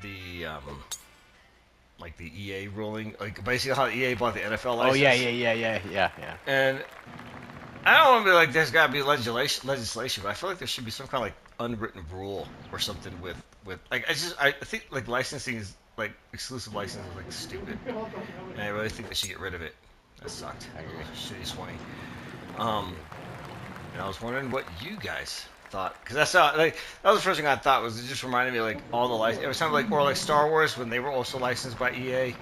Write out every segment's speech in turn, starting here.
the like the EA ruling, like basically how EA bought the NFL Oh license. yeah. And I don't want to be like there's got to be legislation, but I feel like there should be some kind of like unwritten rule or something with like I think like licensing is like exclusive licensing is like stupid, and I really think they should get rid of it. That sucked. I agree. Shitty swing. And I was wondering what you guys thought, because that's how like that was the first thing I thought was it just reminded me like all the license. It was something like or like Star Wars when they were also licensed by EA,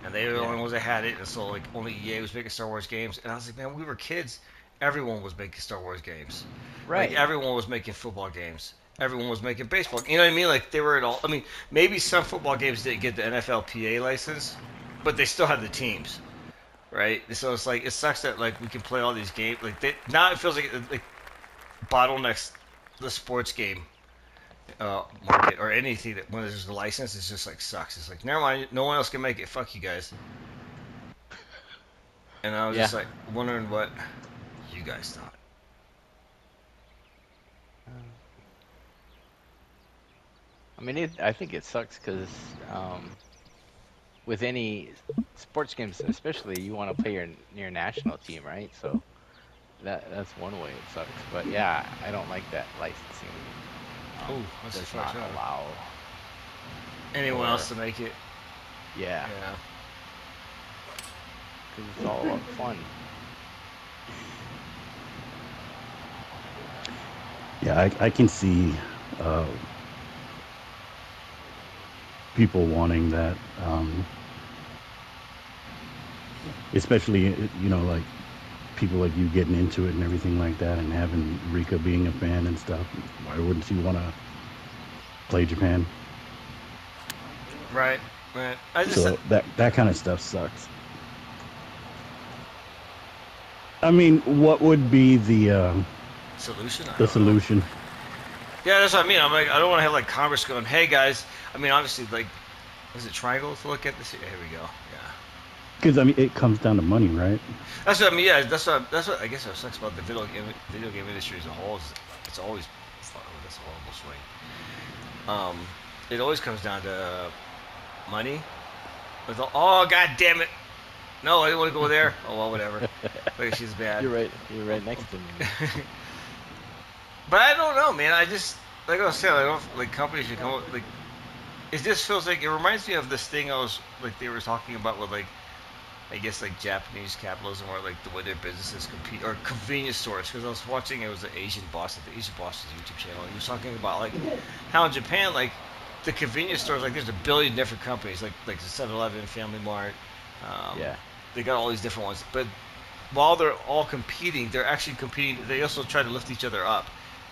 and they were the only ones that had it, and so like only EA was making Star Wars games. And I was like, man, we were kids. Everyone was making Star Wars games. Right. Like everyone was making football games. Everyone was making baseball. You know what I mean? Like they were at all. I mean, maybe some football games didn't get the NFLPA license, but they still had the teams, right? So it's like it sucks that like we can play all these games. Like now it feels like bottlenecks the sports game market or anything that when there's a license. It's just like sucks. It's like never mind. No one else can make it. Fuck you guys. And I was just like wondering what you guys thought. I mean, I think it sucks because with any sports games, especially, you want to play your national team, right? So that's one way it sucks. But yeah, I don't like that licensing Oh, that's does not fucked up. allow Anyone else to make it? Yeah, Yeah. because it's all about fun. Yeah, I can see people wanting that, especially like people like you getting into it and everything like that, and having Rika being a fan and stuff. Why wouldn't you want to play Japan? Right. I just So that kind of stuff sucks. I mean, what would be the solution. solution? Yeah, that's what I mean. I'm like, I don't want to have like Congress going, "Hey guys." I mean, obviously, like, is it triangle to look at this? Yeah, here we go. Yeah. Because I mean, it comes down to money, right? That's what I mean. Yeah, that's what I guess what sucks about the video game industry as a whole is it's always that's a horrible swing. It always comes down to money. Oh god damn it! No, I didn't want to go there. Oh well, whatever. Like she's bad. You're right next to me. But I don't know, man. I just like I was saying, I don't like companies should come up like. It just feels like it reminds me of this thing I was like they were talking about with like I guess like Japanese capitalism or like the way their businesses compete or convenience stores because I was watching it was an Asian boss at the Asian Boss's YouTube channel and he was talking about like how in Japan like the convenience stores like there's a billion different companies like the 7-Eleven, Family Mart, they got all these different ones but while they're all competing they're actually competing they also try to lift each other up.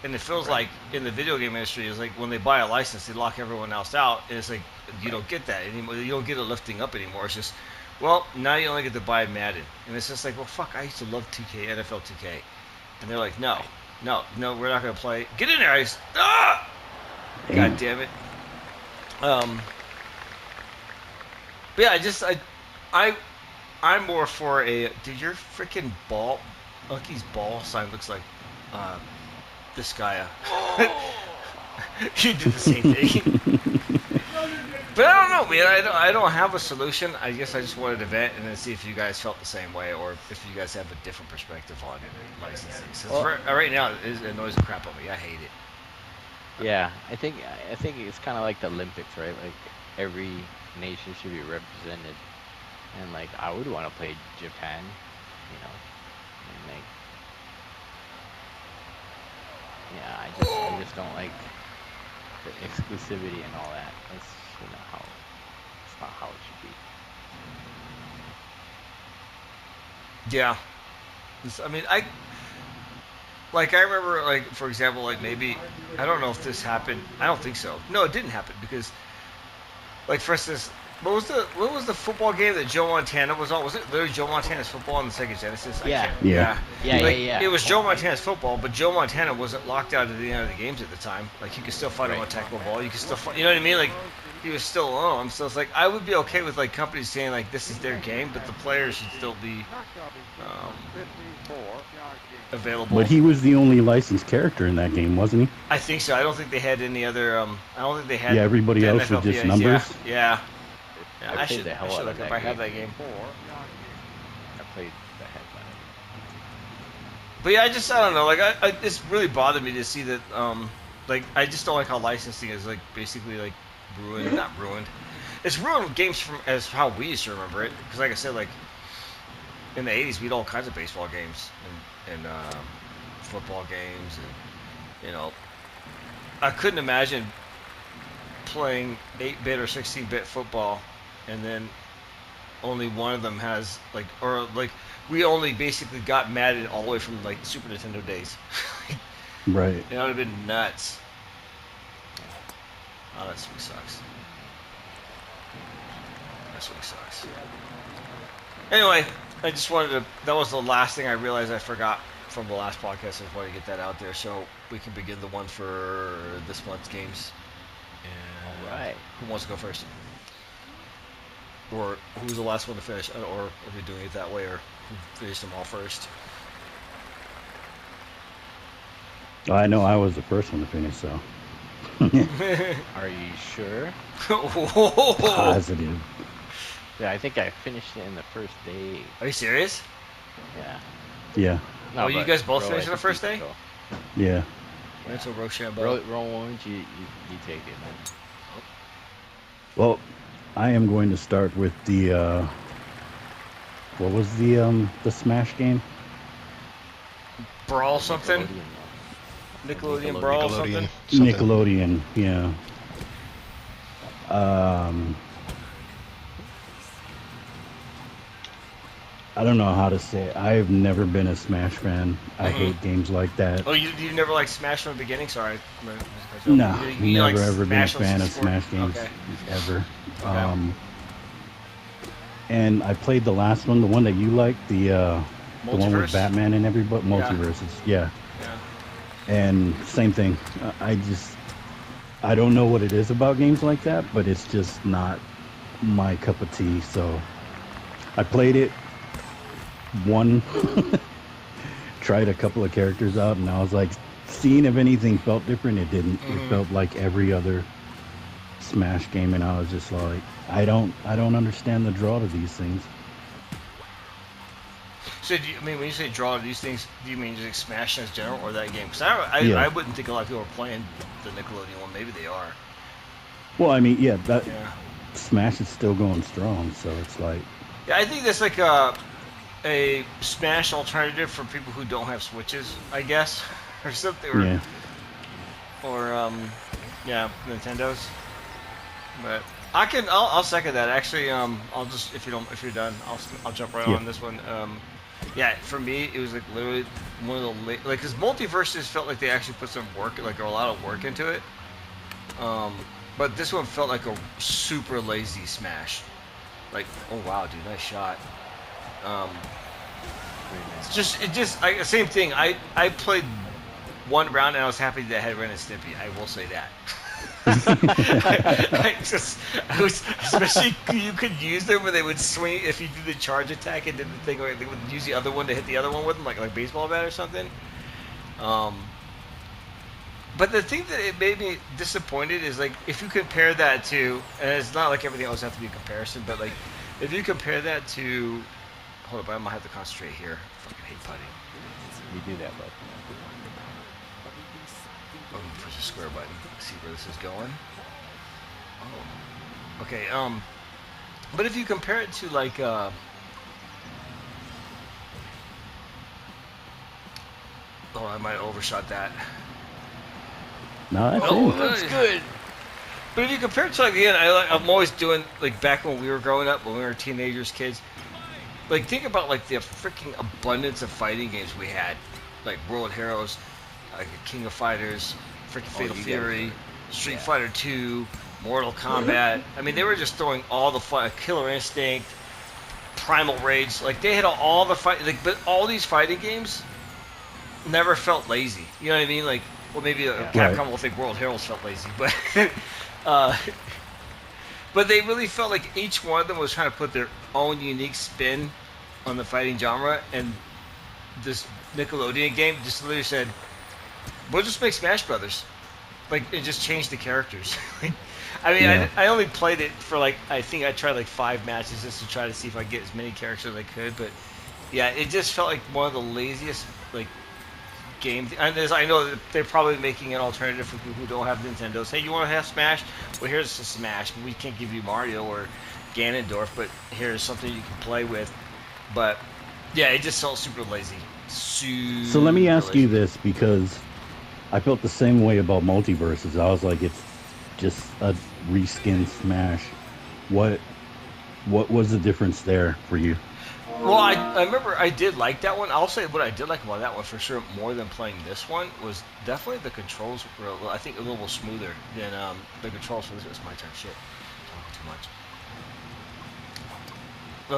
And it feels like in the video game industry is like when they buy a license, they lock everyone else out, and it's like you don't get that anymore. You don't get it lifting up anymore. It's just, well, now you only get to buy Madden, and it's just like, well, fuck, I used to love 2K, NFL 2K, and they're like, no, we're not gonna play. Get in there, Ice. Ah! God damn it. But yeah, I'm more for a. Dude, your freaking ball, Unky's ball sign looks like. This guy. You did the same thing. But I don't know, man. I don't have a solution. I guess I just wanted to vent and then see if you guys felt the same way or if you guys have a different perspective on licensing. So right now, it annoys the crap out of me. I hate it. Yeah, I think it's kind of like the Olympics, right? Like every nation should be represented, and like I would want to play Japan, and like. Yeah, I just don't like the exclusivity and all that. That's it's not how it should be. Yeah. I mean, I remember, like, for example, like, maybe, I don't know if this happened. I don't think so. No, it didn't happen because, like, for instance, what was the football game that Joe Montana was on? Was it literally Joe Montana's football on the Sega Genesis? Yeah. It was Joe Montana's football, but Joe Montana wasn't locked out at the end of the games at the time. Like, you could still fight him on Tecmo Ball. You could still fight, you know what I mean? Like, he was still alone. So it's like I would be okay with like companies saying like this is their game, but the players should still be available. But he was the only licensed character in that game, wasn't he? I think so. I don't think they had any other. I don't think they had. Yeah, everybody the else NFL was just PAs. numbers. Yeah. I played the hell out look of if that I have game. that game. I played the heck out of it. But yeah, I don't know. Like, it's really bothered me to see that. Like, I just don't like how licensing is like basically like ruined. Not ruined. It's ruined games from as how we used to remember it. Because like I said, like in the '80s, we had all kinds of baseball games and football games, and I couldn't imagine playing 8-bit or 16-bit football, and then only one of them has like, or like we only basically got Madden all the way from like Super Nintendo days. Right. It would have been nuts. Oh, that sweet sucks. That sweet sucks. Anyway, I just wanted to. That was the last thing I realized I forgot from the last podcast. I just wanted to get that out there so we can begin the one for this month's games. And All right. Who wants to go first? Or who's the last one to finish? Or are we doing it that way, or who finished them all first? I know I was the first one to finish, so. Are you sure? Positive. Yeah, I think I finished it in the first day. Are you serious? Yeah. Yeah. No, Oh, you but guys both Ro, finished I the think first you day? can go. Yeah. That's a Rochambeau. Ro, why don't you take it, man? Well, I am going to start with the what was the Smash game? Brawl something? Nickelodeon Brawl something? Nickelodeon, yeah. I don't know how to say it. I've never been a Smash fan. I hate games like that. Oh, you never like Smash from the beginning? Sorry. No, You never like ever been a Smash on fan of 64? Smash games Okay. ever. Okay. And I played the last one, the one that you liked, the one Multiverse? with Batman and everybody. Multiverses, yeah. Yeah. And same thing. I don't know what it is about games like that, but it's just not my cup of tea. So I played it, won, tried a couple of characters out, and I was like, seeing if anything felt different. It didn't. It felt like every other Smash game, and I was just like, I don't understand the draw to these things. So, when you say draw to these things, do you mean just like Smash as general or that game? Because Yeah. I wouldn't think a lot of people are playing the Nickelodeon one. Maybe they are. Well, I mean, yeah, that Yeah. Smash is still going strong, so it's like, Yeah, I think that's like a Smash alternative for people who don't have Switches, I guess, or something. Or, yeah. Or yeah, Nintendos. But I'll second that. Actually, I'll just if you're done, I'll jump right on this one. Yeah, for me, it was like literally one of the like because Multiverses felt like they actually put some work, like a lot of work into it. But this one felt like a super lazy Smash. Like, oh wow, dude, nice shot. Same thing. I played one round and I was happy that I had Ren and Stimpy. I will say that. I was, especially you could use them when they would swing if you did the charge attack and did the thing where they would use the other one to hit the other one with them, like baseball bat or something. But the thing that it made me disappointed is like if you compare that to, and it's not like everything else has to be a comparison, but like if you compare that to, hold up, I might have to concentrate here. I fucking hate putting. You do that, bud. Oh, push the square button. See where this is going. Oh. Okay. But if you compare it to like oh, I might have overshot that. No, that's Oh, it. that's good. But if you compare it to like again, I'm always doing like back when we were growing up, when we were teenagers, kids. Like think about like the freaking abundance of fighting games we had, like World Heroes, like King of Fighters, freaking Fatal Fury, Street Fighter 2, Mortal Kombat. I mean, they were just throwing all the Killer Instinct, Primal Rage. Like they had all the fight. Like, but all these fighting games never felt lazy. You know what I mean? Like, well, maybe Capcom will think World Heroes felt lazy, but But they really felt like each one of them was trying to put their own unique spin on the fighting genre, and this Nickelodeon game just literally said, "We'll just make Smash Brothers," like it just changed the characters. I mean, Yeah. I only played it for like I think I tried like 5 matches just to try to see if I could get as many characters as I could, but yeah, it just felt like one of the laziest like game. And I know that they're probably making an alternative for people who don't have Nintendos. Hey, you want to have Smash? Well, here's a Smash. We can't give you Mario or Ganondorf, but here's something you can play with. But yeah, it just felt super lazy. Super So let me ask lazy. you this, because I felt the same way about Multiverses. I was like, it's just a reskinned Smash. What was the difference there for you? Well, I remember I did like that one. I'll say what I did like about that one for sure, more than playing this one, was definitely the controls were, I think, a little smoother than the controls for this. It's my turn. Shit. Talking too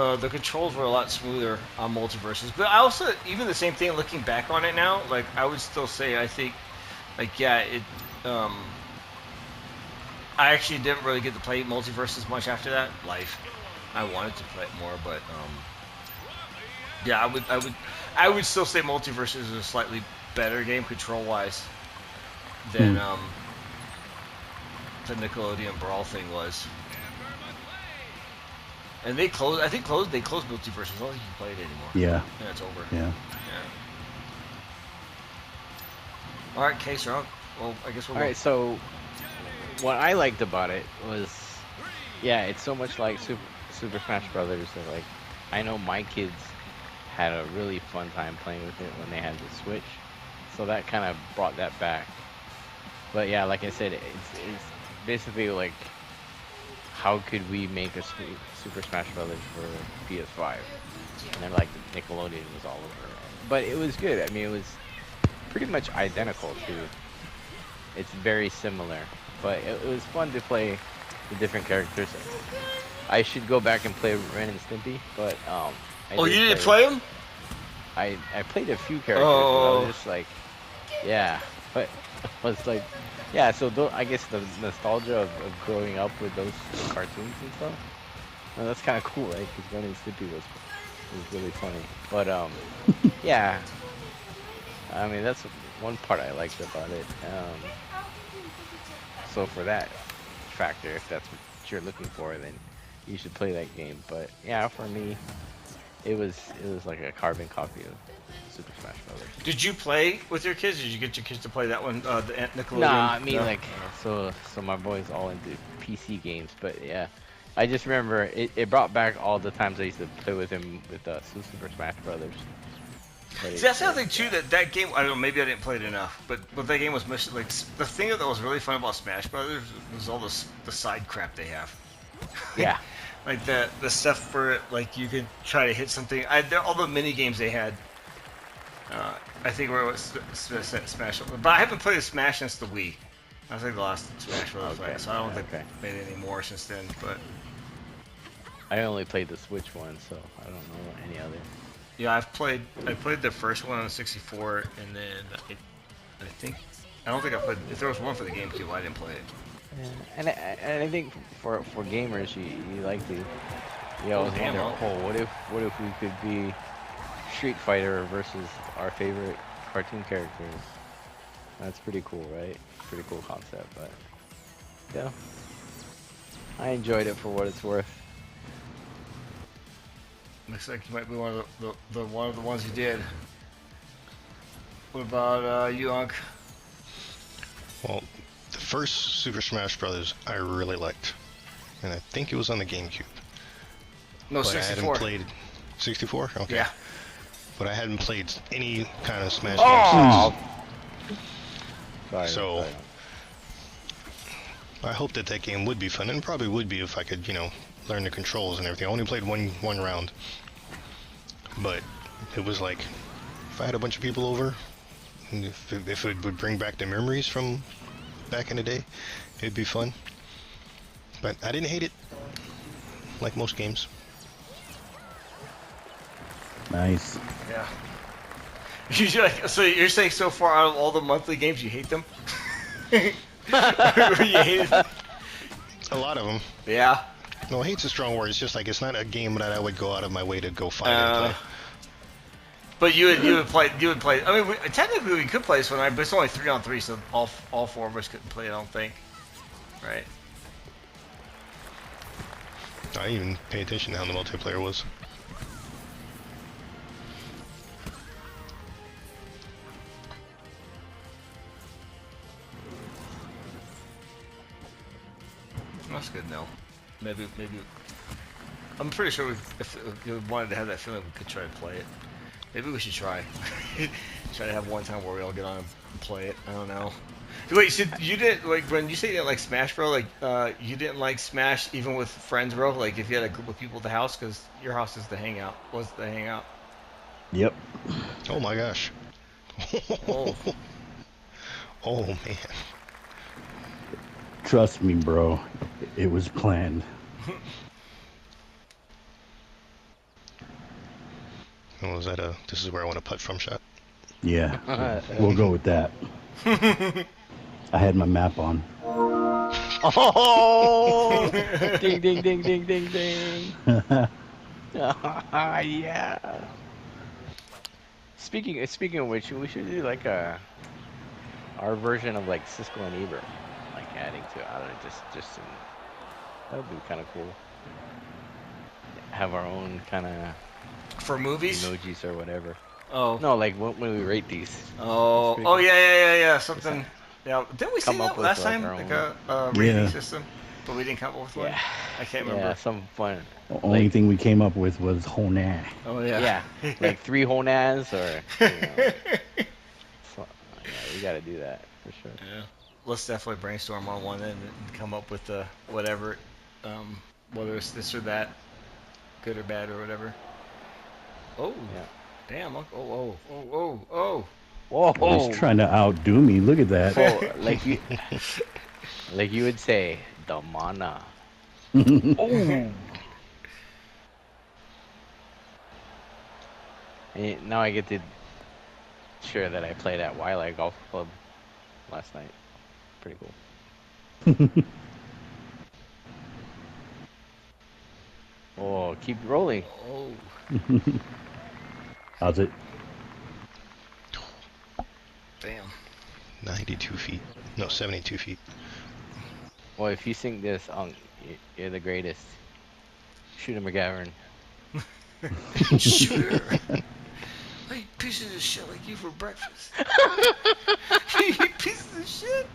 much. The controls were a lot smoother on Multiverses. But I also, even the same thing, looking back on it now, like, I would still say, I think, like, yeah, I actually didn't really get to play Multiverses much after that. Life. I wanted to play it more, but, yeah, I would still say Multiverses is a slightly better game control-wise than the Nickelodeon Brawl thing was. And they closed. I think they closed Multiverses. I don't think you can play it anymore. Yeah. Yeah, it's over. Yeah. All right, Kase, well, I guess we'll. All right, so what I liked about it was, yeah, it's so much like Super Smash Brothers that, like, I know my kids had a really fun time playing with it when they had the Switch, so that kind of brought that back. But yeah, like I said, it's basically like, how could we make a Super Smash Brothers for PS5? And then like Nickelodeon was all over it. But it was good. I mean, it was pretty much identical to. It's very similar, but it was fun to play the different characters. I should go back and play Ren and Stimpy, but Oh, you didn't play them? I played a few characters, but I was just like, yeah, but I was like, yeah. So I guess the nostalgia of growing up with those cartoons and stuff, well, that's kind of cool, right? Because Ren and Stimpy was really funny. But yeah, I mean that's one part I liked about it. So for that factor, if that's what you're looking for, then you should play that game. But yeah, for me, it was like a carbon copy of Super Smash Brothers. Did you play with your kids? Did you get your kids to play that one, the Nickelodeon? Nah, I mean, No? like, so my boy's all into PC games, but yeah, I just remember it brought back all the times I used to play with him with Super Smash Brothers. But See, that's the other thing too. That game, I don't know. Maybe I didn't play it enough, but that game was missing. Like the thing that was really fun about Smash Brothers was all the side crap they have. yeah, Like the stuff for like you could try to hit something. All the mini games they had. I think where it was Smash, but I haven't played a Smash since the Wii. I think the last Smash Brothers, Okay, so I don't think okay. they made any more since then. But I only played the Switch one, so I don't know any other. yeah, I played the first one on the 64, and then I don't think I played. If there was one for the GameCube, I didn't play it. Yeah. And I think for gamers, you like to, you always damn, wonder, well. oh, what if we could be Street Fighter versus our favorite cartoon characters? That's pretty cool, right? Pretty cool concept, but yeah, I enjoyed it for what it's worth. Looks like you might be one of the ones you did. What about you, Unc? Well, the first Super Smash Brothers I really liked, and I think it was on the GameCube. No, But I 64. hadn't played 64. Okay. Yeah. But I hadn't played any kind of Smash Oh! games Sorry, So- sorry. since. I hope that game would be fun, and probably would be if I could, learn the controls and everything. I only played one round, but it was like if I had a bunch of people over, and if it would bring back the memories from back in the day, it'd be fun. But I didn't hate it, like most games. Nice. Yeah. So you're saying so far out of all the monthly games, you hate them? Or you hated them? A lot of them. Yeah. No, hate's a strong word. It's just like it's not a game that I would go out of my way to go find and play. But you would play. I mean, technically we could play this one, but it's only 3-on-3, so all 4 of us couldn't play. I don't think. Right. I didn't even pay attention to how the multiplayer was. That's good. No, maybe. I'm pretty sure if you wanted to have that feeling, we could try to play it. Maybe we should try. Try to have one time where we all get on and play it. I don't know. Wait, so you didn't like when you say you didn't like Smash, bro? Like, you didn't like Smash even with friends, bro? Like, if you had a group of people at the house, because your house is the hangout. Was the hangout? Yep. Oh my gosh. Oh. Oh man. Trust me, bro. It was planned. Oh, is that this is where I want to putt from shot? Yeah. We'll go with that. I had my map on. Oh! Ding, ding, ding, ding, ding, ding. Yeah. Speaking of which, we should do like our version of like Cisco and Ebert, like adding to I don't know, just some, that would be kind of cool. Have our own kind of For movies? emojis or whatever. Oh. No, like when we rate these. Oh. pretty Oh cool. yeah. Something. Yeah. Didn't we see Come up that with, last like, time? our Like own- a rating Yeah. system, but we didn't come up with one. Yeah. I can't Yeah, remember. some fun. The only thing we came up with was Honah. Oh Yeah, like 3 Honaz or. So, yeah, we gotta do that for sure. Yeah. Let's definitely brainstorm on one and come up with the whatever, whether it's this or that, good or bad or whatever. Oh. Yeah. Damn. Oh. Whoa! He's trying to outdo me. Look at that. Oh, like you would say, the mana. Oh. And now I get to share that I played at Wildlife Golf Club last night. Pretty cool. Oh, keep rolling. Oh. How's it? Damn. 92 feet. No, 72 feet. Well, if you sing this song, you're the greatest. Shooter McGavern. Sure. I eat pieces of shit like you for breakfast. You eat pieces of shit?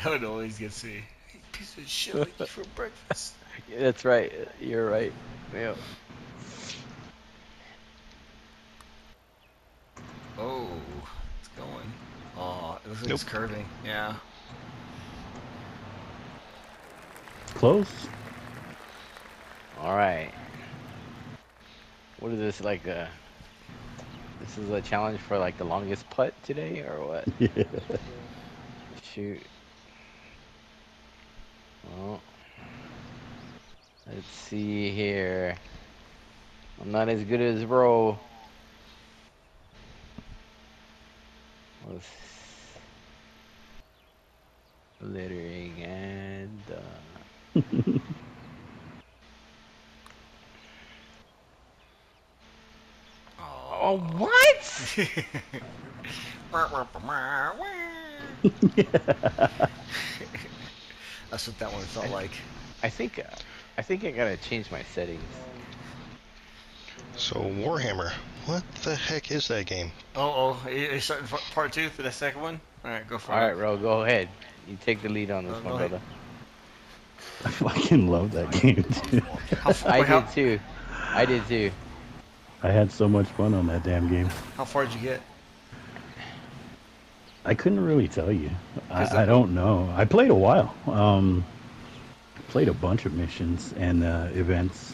That one always gets me. I eat pieces of shit like you for breakfast. Yeah, that's right. You're right. Yeah. Oh, it's going. Oh, it looks like Nope. it's curving. Yeah. Close. All right. What is this like? This is a challenge for like the longest putt today, or what? Yeah. Shoot. Well, let's see here. I'm not as good as Bro. Let's littering and oh, what? That's what that one felt like. I think I gotta change my settings. So Warhammer, what the heck is that game? You starting part 2 for the second one? Alright, go for All it. right, Ro, go ahead. You take the lead on this Go one, ahead. brother. I fucking love that game, dude. I did too. I did too. I had so much fun on that damn game. How far did you get? I couldn't really tell you. Is I that- don't know. I played a while. Played a bunch of missions and events.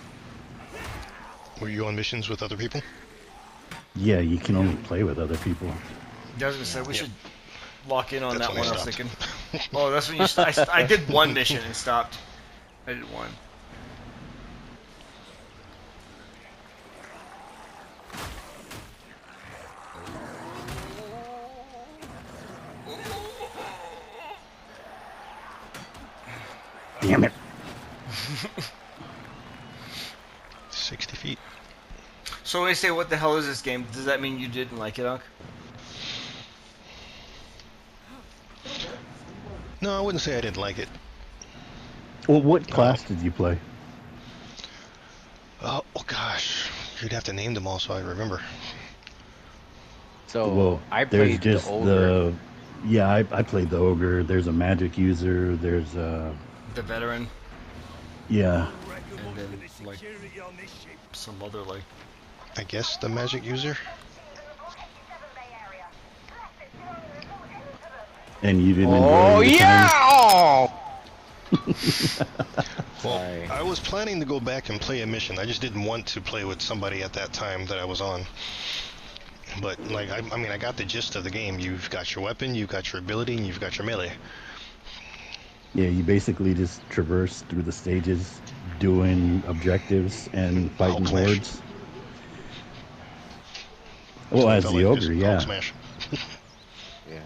Were you on missions with other people? Yeah, you can only play with other people. I was gonna say we should lock in on That's that when I one. I was stopped. thinking. Oh, that's when you. I did one mission and stopped. I did one. 60 feet. So when you say what the hell is this game, does that mean you didn't like it, Unc? No, I wouldn't say I didn't like it. Well, what class did you play? Oh gosh, you'd have to name them all so I remember. So Well, I there's played just the ogre. yeah, I played the ogre. There's a magic user. There's The veteran, yeah. and then like some other like. I guess the magic user. And you didn't Oh enjoy the yeah! Oh! Well, Sorry. I was planning to go back and play a mission. I just didn't want to play with somebody at that time that I was on. But like, I mean, I got the gist of the game. You've got your weapon, you've got your ability, and you've got your melee. Yeah, you basically just traverse through the stages, doing objectives and fighting Hulk smash. hordes. Well, as the ogre, Hulk yeah. smash. Yeah.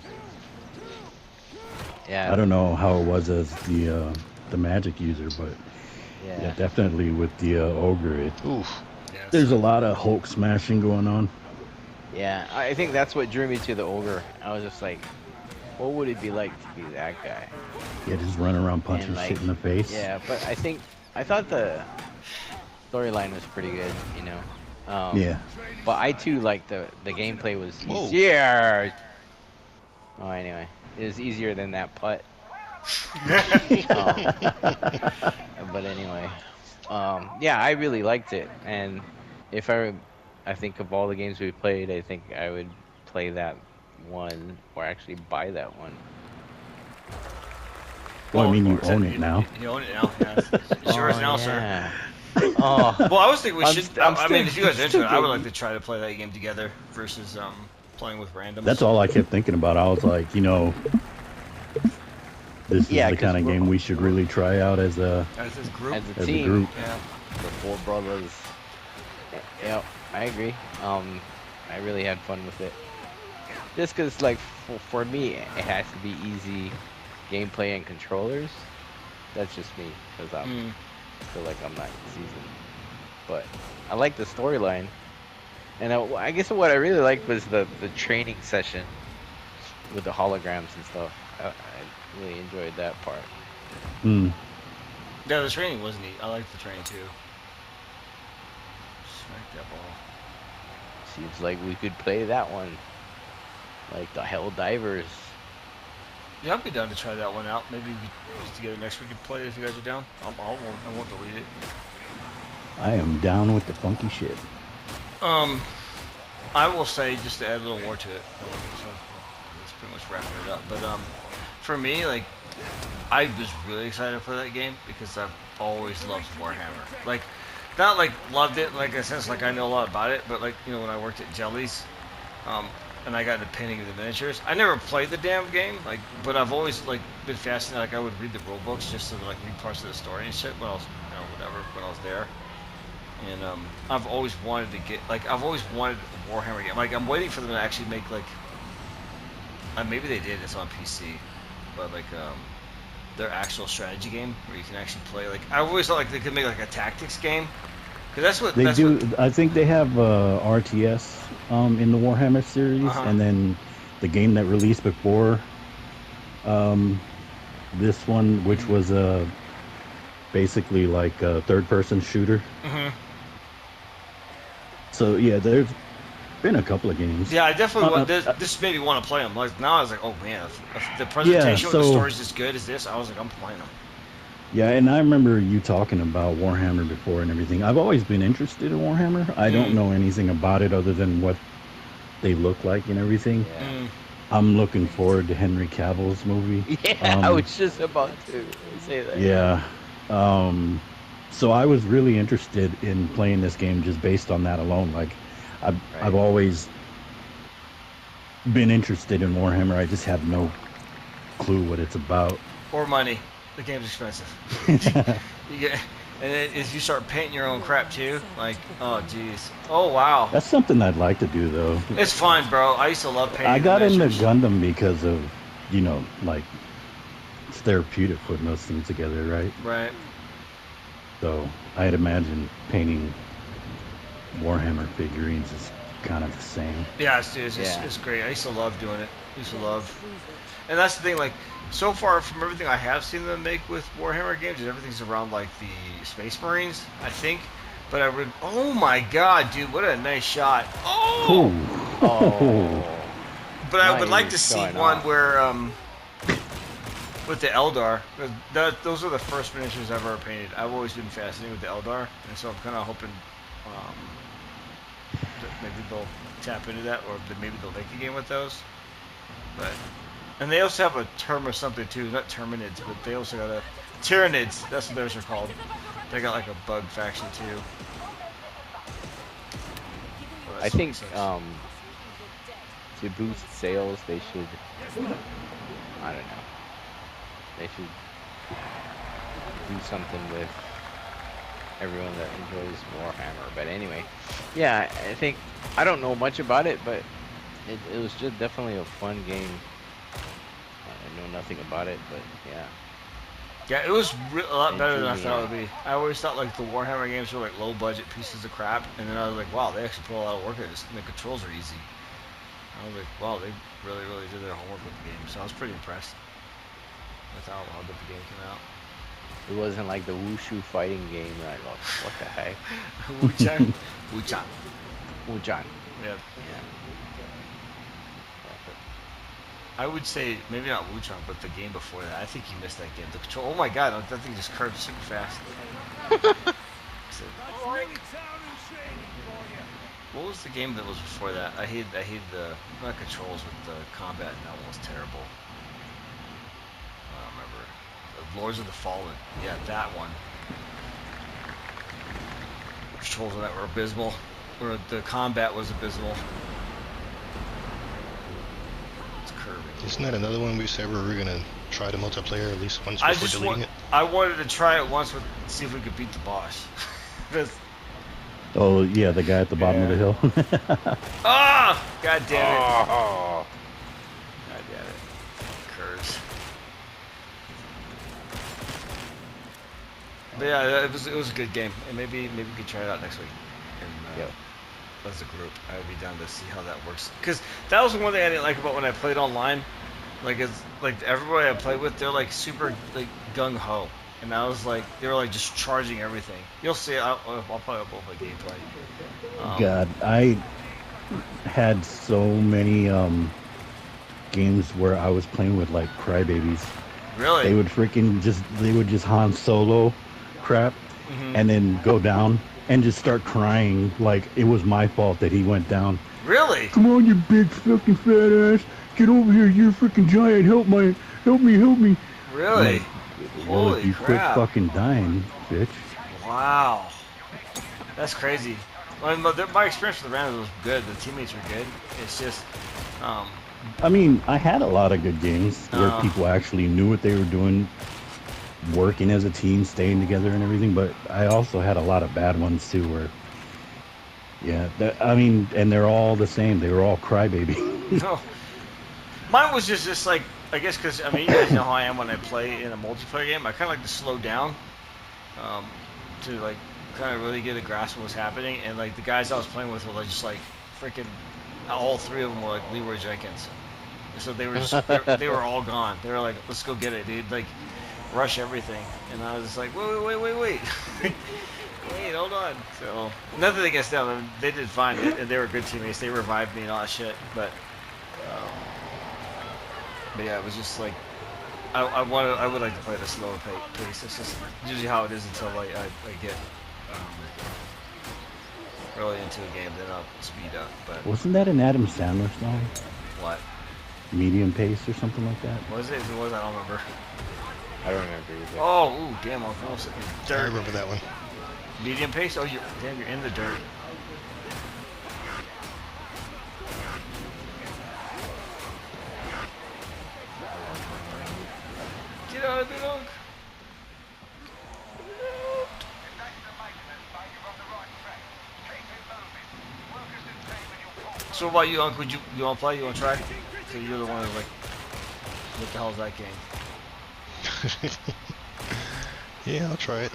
Yeah. I don't know how it was as the magic user, but Yeah. yeah, definitely with the ogre, Oof. Yes. there's a lot of Hulk smashing going on. Yeah. I think that's what drew me to the ogre. I was just like, what would it be like to be that guy? Yeah, just run around punching And, like, shit in the face. Yeah, but I thought the storyline was pretty good, you know. Yeah. But I too like the gameplay was Whoa. easier. Oh, anyway, it was easier than that putt. But anyway, yeah, I really liked it, and if I think of all the games we played, I think I would play that one, or actually buy that one. Well, I mean, you Or- own it now. You own it now. Yeah. It's yours now, sir. yeah. Oh, Well, I was thinking we I'm should. st- I'm I mean, if you guys are into it, I would still- like to try to play that game together versus playing with randoms. That's all I kept thinking about. I was like, you know, this is Yeah, the 'cause kind of we're- game we should really try out as a as this group. as a as a team, group. Yeah. the four brothers. Yep, I agree. I really had fun with it. Just cause like for me, it has to be easy gameplay and controllers. That's just me, cause I Mm. feel like I'm not seasoned. But I like the storyline, and I guess what I really liked was the training session with the holograms and stuff. I really enjoyed that part. Hmm. Yeah, the training was neat. I liked the training too. Smack that ball. Seems like we could play that one, like the Hell Divers. Yeah, I'd be down to try that one out. Maybe we get together next week and play it if you guys are down. I won't delete it. I am down with the funky shit. I will say, just to add a little more to it, so that's pretty much wrapping it up. But for me, like, I was really excited for that game because I've always loved Warhammer. Like, not like loved it, like in a sense, like I know a lot about it, but like, you know, when I worked at Jellies, and I got into painting the miniatures. I never played the damn game, like, but I've always like been fascinated. Like, I would read the rule books just to like read parts of the story and shit when I was, you know, whatever, when I was there. And I've always wanted to get, like, I've always wanted a Warhammer game. Like, I'm waiting for them to actually make like, maybe they did. It's on PC, but like their actual strategy game where you can actually play. Like, I always thought like they could make like a tactics game. Cause that's what They do. I think they have RTS in the Warhammer series, Uh-huh. and then the game that released before this one, which was basically like a third-person shooter. Mhm. So yeah, there's been a couple of games. Yeah, I definitely want Uh, this made me want to play them. Like now, I was like, oh man, if the presentation with the so- story's as good as this, I was like, I'm playing them. Yeah, and I remember you talking about Warhammer before and everything. I've always been interested in Warhammer. I don't know anything about it other than what they look like and everything. Yeah. I'm looking forward to Henry Cavill's movie. Yeah, I was just about to say that. Yeah. So I was really interested in playing this game just based on that alone. Like, I've always been interested in Warhammer. I just have no clue what it's about. Or money. The game's expensive. You get, and then if you start painting your own crap too, like, oh jeez, oh wow, That's something I'd like to do, though. it's fun, bro. I used to love painting. I got the into miniatures. Gundam because of, you know, like, it's therapeutic putting those things together, right? Right. though. I'd imagine painting Warhammer figurines is kind of the same. Yeah, it's Yeah. it's great. I used to love doing it. I used to love, and that's the thing. Like so far from everything I have seen them make with Warhammer games, everything's around like the Space Marines, I think. But I would. Oh my God, dude! What a nice shot. Oh. Oh. But I Now would like you're to see showing one off. where with the Eldar. Those are the first miniatures I've ever painted. I've always been fascinated with the Eldar, and so I'm kind of hoping that maybe they'll tap into that, or that maybe they'll make a game with those. But and they also have a term or something too, not Terminids, but they also got a Tyranids. That's what those are called. They got like a bug faction too. Well, I that's think what it says. to boost sales, they should. I don't know. They should do something with everyone that enjoys Warhammer. But anyway, yeah, I think I don't know much about it, but it was just definitely a fun game. I know nothing about it, but yeah. Yeah, it was a lot better than I Intriguing, thought it would be. I always thought like the Warhammer games were like low budget pieces of crap, and then I was like, wow, they actually put a lot of work into this, and the controls are easy. I was like, wow, they really did their homework with the game, so I was pretty impressed with how good the game came out. It wasn't like the wushu fighting game. Like, oh, what the heck? Wuchan? Wuchan. Wujan. Yeah. Yeah. I would say maybe not Wuchan, but the game before that. I think you missed that game. The control. Oh my God, that thing just curved super fast. So, what was the game that was before that? I hate the not controls, but the combat. And that one was terrible. I don't remember. The Lords of the Fallen. Yeah, that one. Controls on that were abysmal. Or the combat was abysmal. It's curving. Isn't that another one we said we were gonna try the multiplayer at least once I before just deleting want. it? I wanted to try it once with see if we could beat the boss. Because Oh yeah, the guy at the bottom of the hill. ah, God damn it! Oh. God damn it! Curves. But yeah, it was a good game, and maybe we could try it out next week. And, Yep. as a group, I would be down to see how that works. Because that was the one thing I didn't like about when I played online. Like it's like everybody I played with, they're like super like gung ho, and I was like they were like just charging everything. You'll see. I'll probably upload my gameplay. God, I had so many games where I was playing with like crybabies. Really? They would just Han Solo crap, and then go down and just start crying like it was my fault that he went down. Really? Come on, you big fucking fat ass! Get over here, you're a freaking giant! Help me! Really? Like, well, Holy if you crap! quit fucking dying, bitch. Wow. That's crazy. I mean, my experience with the randoms was good. The teammates were good. It's just, I mean, I had a lot of good games where people actually knew what they were doing, working as a team, staying together and everything, but I also had a lot of bad ones too where, yeah, I mean, and they're all the same. They were all crybaby. no. Mine was just like, I guess because, I mean, you guys know how I am when I play in a multiplayer game. I kind of like to slow down to, like, kind of really get a grasp of what's happening. And, like, the guys I was playing with were like, just, like, freaking, all three of them were, like, Leroy Jenkins. So they were just, they were all gone. They were like, let's go get it, dude. Like, rush everything. And I was just like, wait. Wait, hold on. So, nothing against them. They did fine. They were good teammates. They revived me and all that shit. But yeah, it was just like I would like to play at a slower pace. It's just usually how it is until I get really into a game, then I'll speed up. But Wasn't that an Adam Sandler song? what Medium pace or something like that? was it? If it was, I don't remember. I don't remember either. Oh, ooh, damn! I'm almost in I dirt. remember that one. Medium pace. Oh, you're in the dirt. Get out of the dunk. So what about you, Unc? You want to play? You want to try? So you're the one who's like, what the hell is that game? Yeah, I'll try it.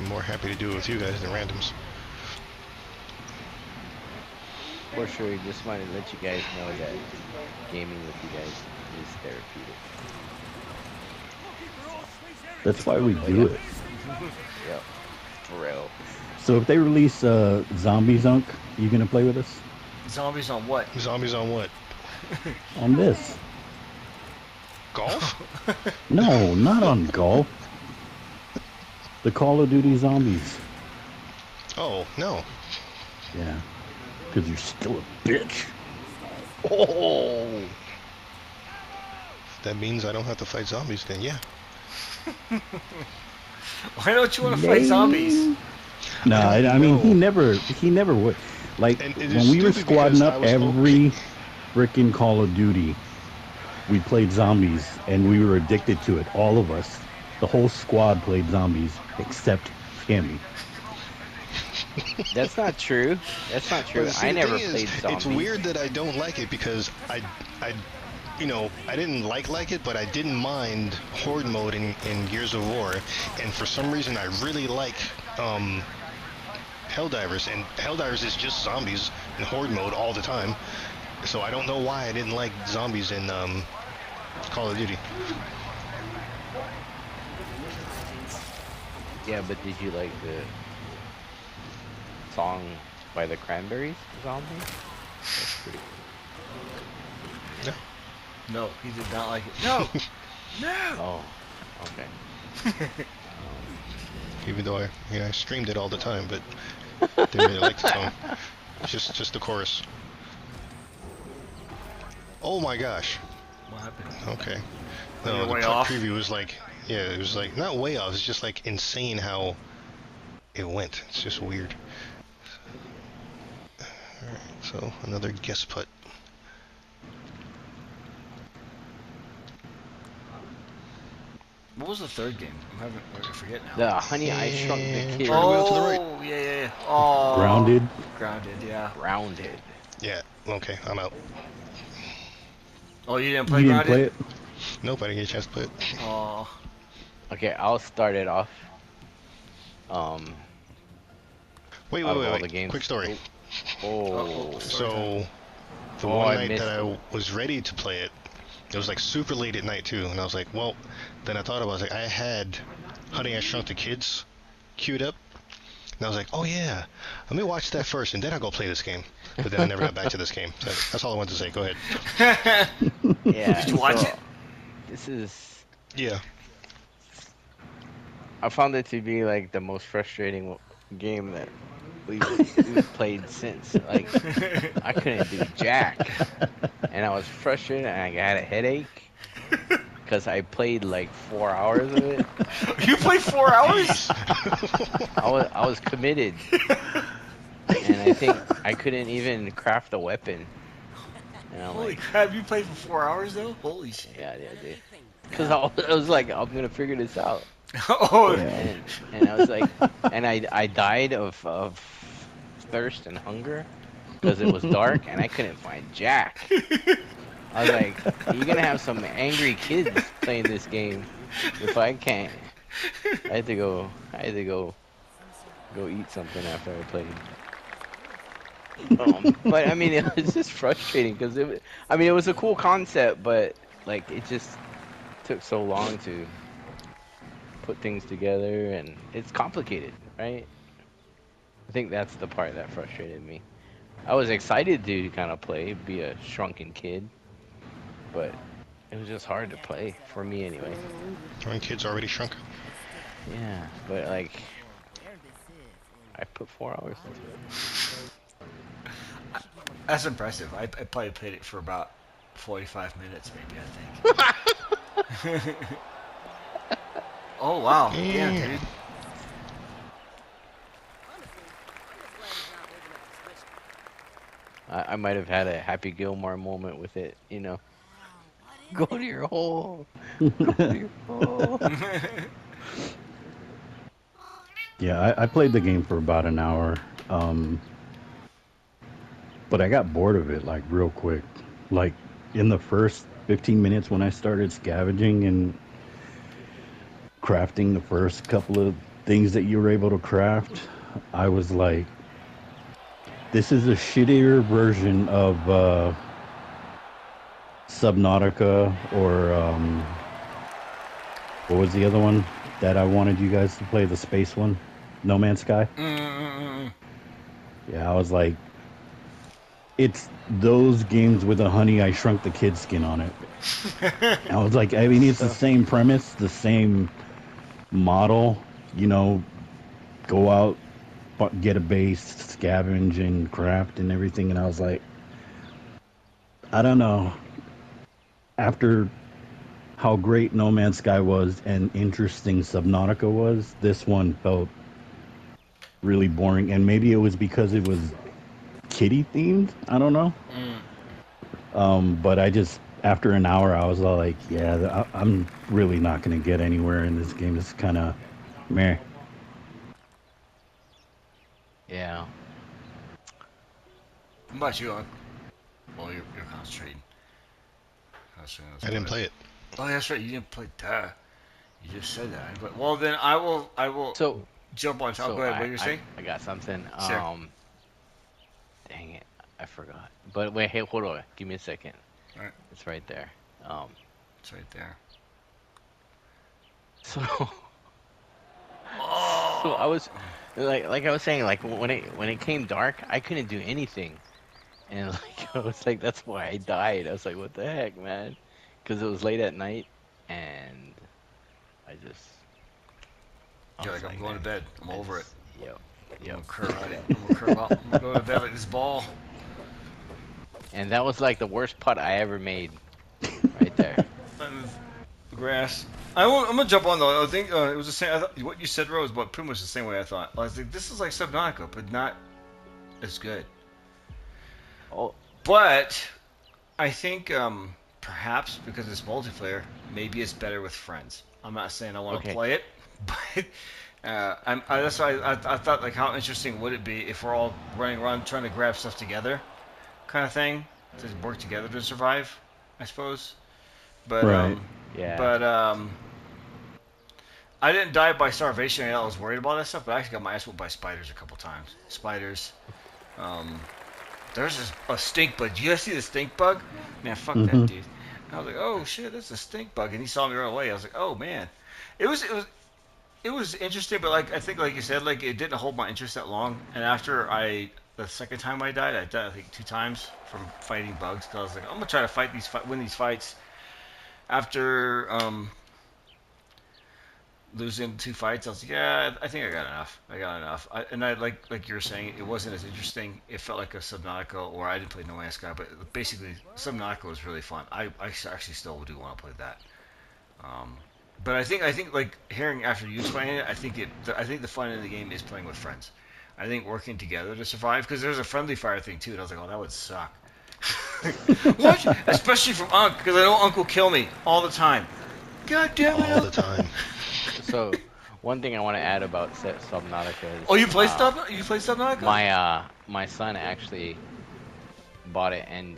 be more happy to do it with you guys than randoms. For sure, just wanted to let you guys know that gaming with you guys is therapeutic. That's why we do it. Yep, for real. So if they release Zombies Unk, you gonna play with us? Zombies on what? Zombies on what? On this? Golf? No, not on golf. The Call of Duty Zombies. Oh, no. Yeah. Because you're still a bitch. Oh! That means I don't have to fight zombies then, yeah. Why don't you want to fight zombies? No, I mean, he never would. Like, And it is when we were stupid because squadding I up was every freaking Call of Duty, we played zombies, and we were addicted to it. All of us. The whole squad played zombies, except him. That's not true. That's not true. But see, I the never thing played is, zombies. it's weird that I don't like it because I didn't like it, but I didn't mind Horde mode in Gears of War, and for some reason I really like Helldivers, and Helldivers is just zombies in Horde mode all the time, so I don't know why I didn't like zombies in Call of Duty. Yeah, but did you like the song by the Cranberries, Zombie? That's pretty cool. Yeah. No, he did not like it. No! No! Oh, okay. Even though I streamed it all the time, but didn't really like the song. Just the chorus. Oh my gosh. What happened? Okay. You're No, the way off? preview was like, yeah, it was like not way off. It's just like insane how it went. It's just weird. All right, so another guess putt. What was the third game? I forget now. The Honey I Shrunk the And Kid. try to wheel to the right. Oh, yeah. Oh. Grounded. Grounded, yeah. Grounded. Yeah. Okay, I'm out. Oh, you didn't play You didn't Grounded? play it? Nope, I didn't get a chance to play it. Oh. Okay, I'll start it off. Wait. Out of all the games. Quick story. Oh. So, the Oh, one I night missed that it. I was ready to play it, it was like super late at night too, and I was like, well, then I thought about it, I was like, I had Honey I Shrunk the Kids queued up, and I was like, oh yeah, let me watch that first, and then I'll go play this game. But then I never got back to this game. So that's all I wanted to say. Go ahead. Yeah. Did you watch so it? This is. Yeah. I found it to be like the most frustrating game that we've played since. Like, I couldn't do jack, and I was frustrated, and I had a headache because I played like 4 hours of it. You played 4 hours? I was committed, and I think I couldn't even craft a weapon. And I'm Holy like, crap, you played for 4 hours though? Holy shit. yeah, dude. Because I was like, I'm gonna figure this out. Oh, And I was like, and I died of thirst and hunger because it was dark and I couldn't find jack. I was like, you're gonna have some angry kids playing this game if I can't. I had to go eat something after I played. But I mean, it was just frustrating because it was a cool concept, but like it just took so long to put things together, and it's complicated, right? I think that's the part that frustrated me. I was excited to kind of play, be a shrunken kid, but it was just hard to play for me anyway. When kids already shrunk. Yeah, but like, I put 4 hours into it. that's impressive. I probably played it for about 45 minutes, maybe, I think. Oh, wow. Damn, dude. I might have had a Happy Gilmore moment with it, you know. Go to your hole. Go to your hole. Yeah, I played the game for about an hour, but I got bored of it like real quick. Like in the first 15 minutes when I started scavenging and crafting the first couple of things that you were able to craft, I was like, this is a shittier version of Subnautica, or what was the other one that I wanted you guys to play, the space one? No Man's Sky? Yeah, I was like, it's those games with a Honey, I Shrunk the Kid skin on it. I was like, I mean, it's the same premise, the same model, you know, go out, get a base, scavenge and craft and everything. And I was like, I don't know. After how great No Man's Sky was and interesting Subnautica was, this one felt really boring. And maybe it was because it was kitty themed. I don't know. But I just, after an hour, I was all like, yeah, I'm really not going to get anywhere in this game. It's kind of meh. Yeah. What about you, Unc? Well, you're concentrating. I didn't play it. Oh, that's right. You didn't play that. You just said that. But well, then I will So jump on top. so Go ahead. What you saying? I got something. Sure. Dang it, I forgot. But wait, hey, hold on. Give me a second. All right. It's right there. It's right there. So so I was like I was saying, like when it came dark, I couldn't do anything. And like I was like, that's why I died. I was like, what the heck, man? Because it was late at night, and I just. You're like, I'm going to bed. I'm over it. Yep. I'm gonna curve out. I'm gonna curve out. I'm gonna go to bed like this ball. And that was like the worst putt I ever made, right there. The grass. I'm gonna jump on though. I think it was the same. I thought what you said, Rose, but pretty much the same way I thought. I was like, this is like Subnautica, but not as good. Oh. But I think perhaps because it's multiplayer, maybe it's better with friends. I'm not saying I want to play it, but that's why I thought, like, how interesting would it be if we're all running around trying to grab stuff together, kind of thing, to work together to survive, I suppose. But right. Yeah. But I didn't die by starvation. I was worried about that stuff, but I actually got my ass whooped by spiders a couple times. Spiders. There's a stink bug. Do you guys see the stink bug? Man, fuck that dude. And I was like, oh shit, that's a stink bug. And he saw me run away. I was like, oh man. It was interesting, but like I think, like you said, like it didn't hold my interest that long. And after the second time I died I think 2 times from fighting bugs. Cause I was like, I'm gonna try to win these fights. After losing 2 fights, I was like, yeah, I think I got enough. And like you were saying, it wasn't as interesting. It felt like a Subnautica, or I didn't play No Man's Sky, but basically Subnautica was really fun. I actually still do want to play that. But I think like hearing after you playing it, I think the fun in the game is playing with friends. I think working together to survive, because there's a friendly fire thing too, and I was like, oh, that would suck. What? Especially from Unc, because I know Unc will kill me all the time. God damn it! All the time. So, one thing I want to add about Subnautica is... Oh, you play Subnautica? My son actually bought it, and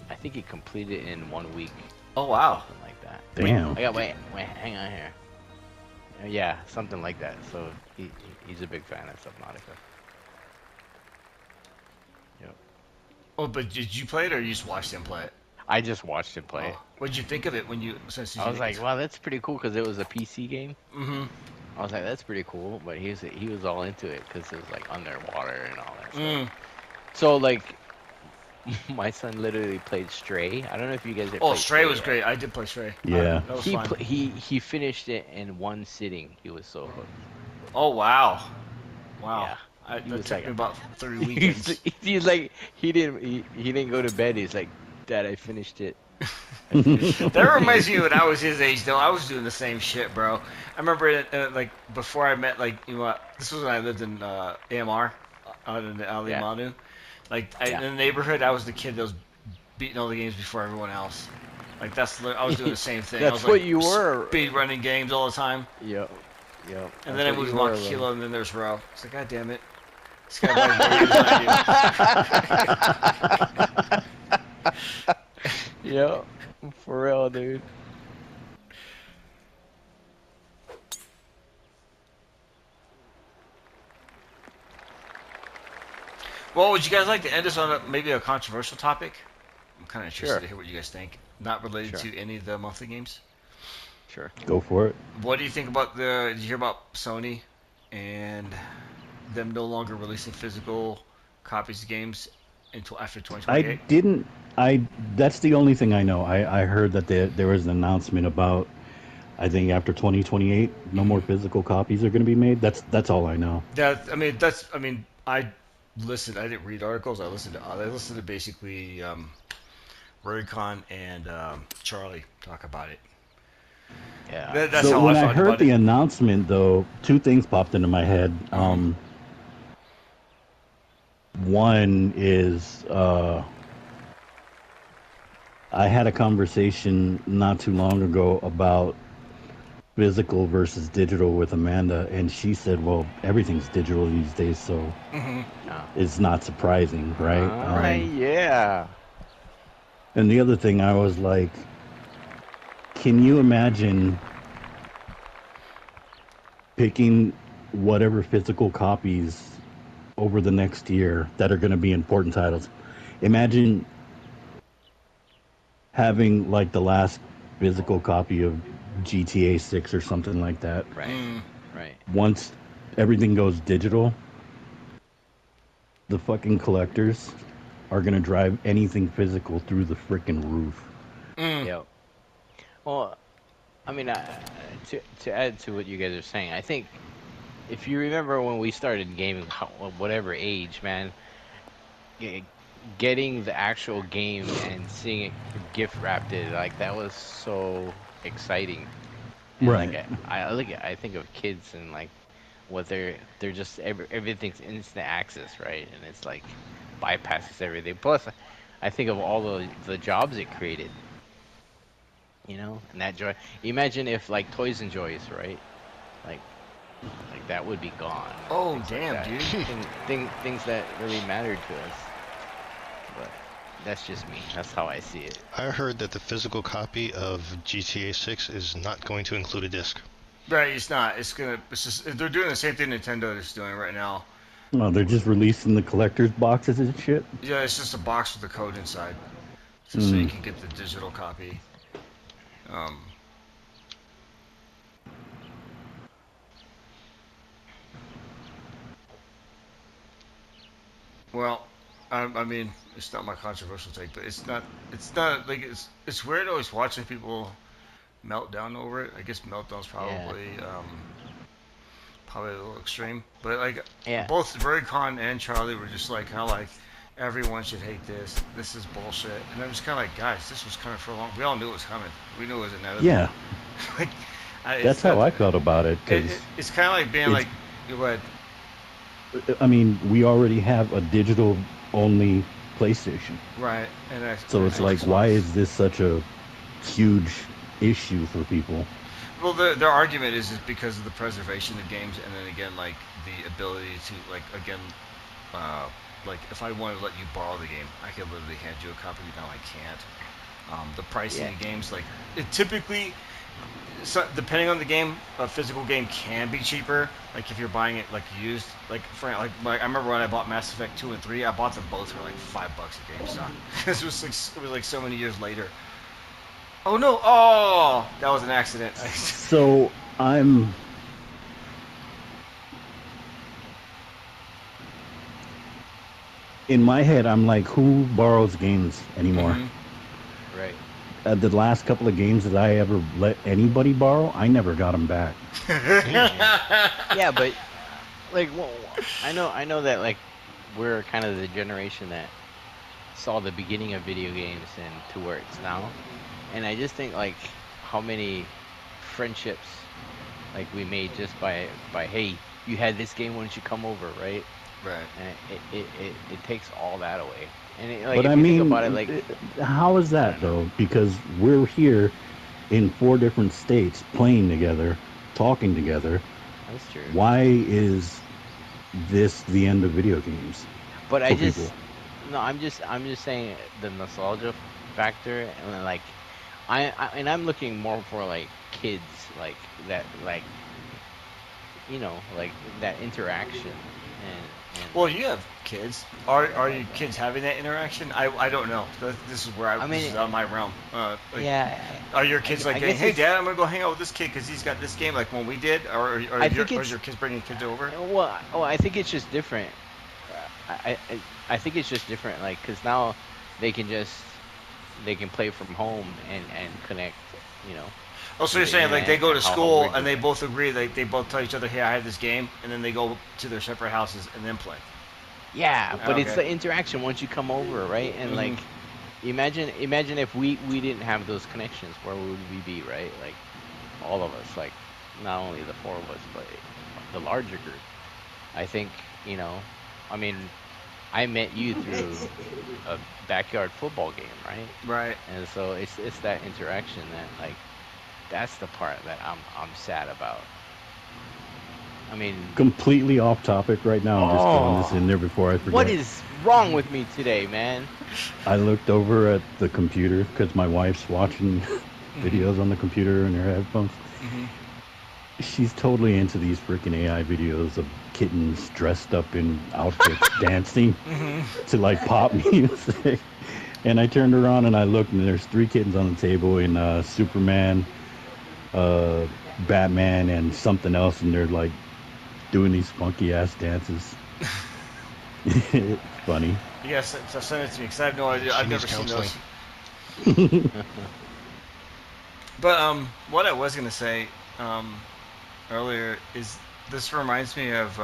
I think he completed it in 1 week. Oh, wow. Something like that. Damn. Wait, hang on here. Yeah, something like that. So, he's a big fan of Subnautica. Yep. Oh, but did you play it, or you just watched him play it? I just watched him play it. What did you think of it when you... I was like, wow, that's pretty cool, because it was a PC game. Mm-hmm. I was like, that's pretty cool, but he was all into it, because it was like underwater and all that stuff. So like, my son literally played Stray. I don't know if you guys ever played Stray was great. I did play Stray. Yeah. That was fun. He finished it in 1 sitting. He was so hooked. Oh, wow. Wow. Yeah. That took me about 3 weekends. He's like, he didn't go to bed. He's like, Dad, I finished it. That reminds me of when I was his age, though. I was doing the same shit, bro. I remember like before I met, like, you know, this was when I lived in AMR out in Ali Manu. Yeah. Like in the neighborhood, I was the kid that was beating all the games before everyone else. Like I was doing the same thing. That's I was, what like, you were. Speed running games all the time. Yep. And then I moved on to Kilo, and then there's Ro. It's like, God damn it. This guy plays more games than I do. Yep. For real, dude. Well, would you guys like to end us on maybe a controversial topic? I'm kind of interested Sure. to hear what you guys think. Not related Sure. to any of the monthly games. Sure. Go for it. What do you think about the? Did you hear about Sony and them no longer releasing physical copies of games until after I 2028? didn't. That's the only thing I know. I heard that there was an announcement about. I think after 2028, no more physical copies are going to be made. That's all I know. I listened. I didn't read articles. I listened to basically Raycon and Charlie talk about it. Yeah. That's So how when I I felt heard about the it. announcement, though, two things popped into my head. One is I had a conversation not too long ago about physical versus digital with Amanda, and she said, "Well, everything's digital these days, so Oh. it's not surprising, right?" All right. Yeah. And the other thing, I was like, "Can you imagine picking whatever physical copies over the next year that are going to be important titles? Imagine having like the last physical copy of GTA 6 or something like that. Right. Right. Once everything goes digital, the fucking collectors are going to drive anything physical through the freaking roof." Yep. Well, I mean, to add to what you guys are saying, I think if you remember when we started gaming, whatever age, man, ge- getting the actual game and seeing it gift wrapped, like that was so exciting. And like Right. I think of kids and like what they're just everything's instant access, right? And it's like bypasses everything. Plus, I think of all the jobs it created, and that joy. Imagine if like toys and joys, right? Like that would be gone and Oh things like damn, that. dude. Things that really mattered to us. But that's just me. That's how I see it. I heard that the physical copy of GTA 6 is not going to include a disc. Right, it's not. It's just they're doing the same thing Nintendo is doing right now. No, they're just releasing the collector's boxes and shit. Yeah, it's just a box with the code inside, just so you Mm. can get the digital copy. Um, well, I mean, it's not my controversial take, but it's not. It's not like it's weird always watching people melt down over it. I guess meltdown's Yeah. probably a little extreme, but like Yeah. both Vericon and Charlie were just like kind of like everyone should hate this. This is bullshit. And I'm just kind of like, guys, this was coming for a long. We all knew it was coming. We knew it was inevitable. Yeah, like, that's how I felt about it. Because it's kind of like being like, you what? I mean, we already have a digital only PlayStation, Right, and so it's like, why is this such a huge issue for people? Well, their argument is because of the preservation of games, and then again, like the ability to like again, like if I wanted to let you borrow the game, I could literally hand you a copy. Now I can't. The pricing Yeah. of games, like it typically, so depending on the game, a physical game can be cheaper. Like if you're buying it like used, like I remember when I bought Mass Effect 2 and 3, I bought them both for like $5 at GameStop. This was like it was like so many years later. Oh no! Oh, that was an accident. So I'm in my head, I'm like, who borrows games anymore? Mhm. Right. The last couple of games that I ever let anybody borrow, I never got them back. Yeah, but like, well, I know that like we're kind of the generation that saw the beginning of video games and to where it's now, and I just think like how many friendships like we made just by hey, you had this game, why don't you come over, right? Right. And it takes all that away. And like But if I you think mean, about it, like how is I that don't know. though? Because we're here in 4 different states playing together, talking together. That's true. Why is this the end of video games But I for just people? no, I'm just saying the nostalgia factor, and then, like and I'm looking more for like kids like that, like like that interaction, and Well, you have kids. Are your kids having that interaction? I don't know. This is where I this mean, is on my realm. Like, yeah, are your I, kids I like going, guess hey, it's. Dad, I'm gonna go hang out with this kid because he's got this game like when we did, I think or it's your kids bringing kids over? I think it's just different. I think it's just different. Like, cause now they can just they can play from home and connect. You know, Oh, so through you're the saying like they internet go to how we're school and they doing. both agree, like they both tell each other, hey, I have this game, and then they go to their separate houses and then play. Yeah, but it's Okay. the interaction once you come over, right? And Hmm. like, imagine if we didn't have those connections, where would we be, right? Like all of us, like not only the four of us, but the larger group. I think, I mean, I met you through a backyard football game, right? Right. And so it's that interaction that like that's the part that I'm sad about. I mean, Completely off topic right now. I'm just throwing this oh, in there before I what forget. is wrong with me today, man? I looked over at the computer because my wife's watching Hmm. videos on the computer and her headphones. Hmm. She's totally into these freaking AI videos of kittens dressed up in outfits dancing Hmm. to like pop music. And I turned around and I looked, and there's three kittens on the table in Superman, uh, Batman, and something else, and they're like doing these funky ass dances. It's funny. Yes, so send it to me because I have no idea. She I've needs never seen counseling. those. But what I was gonna say um, earlier is this reminds me of,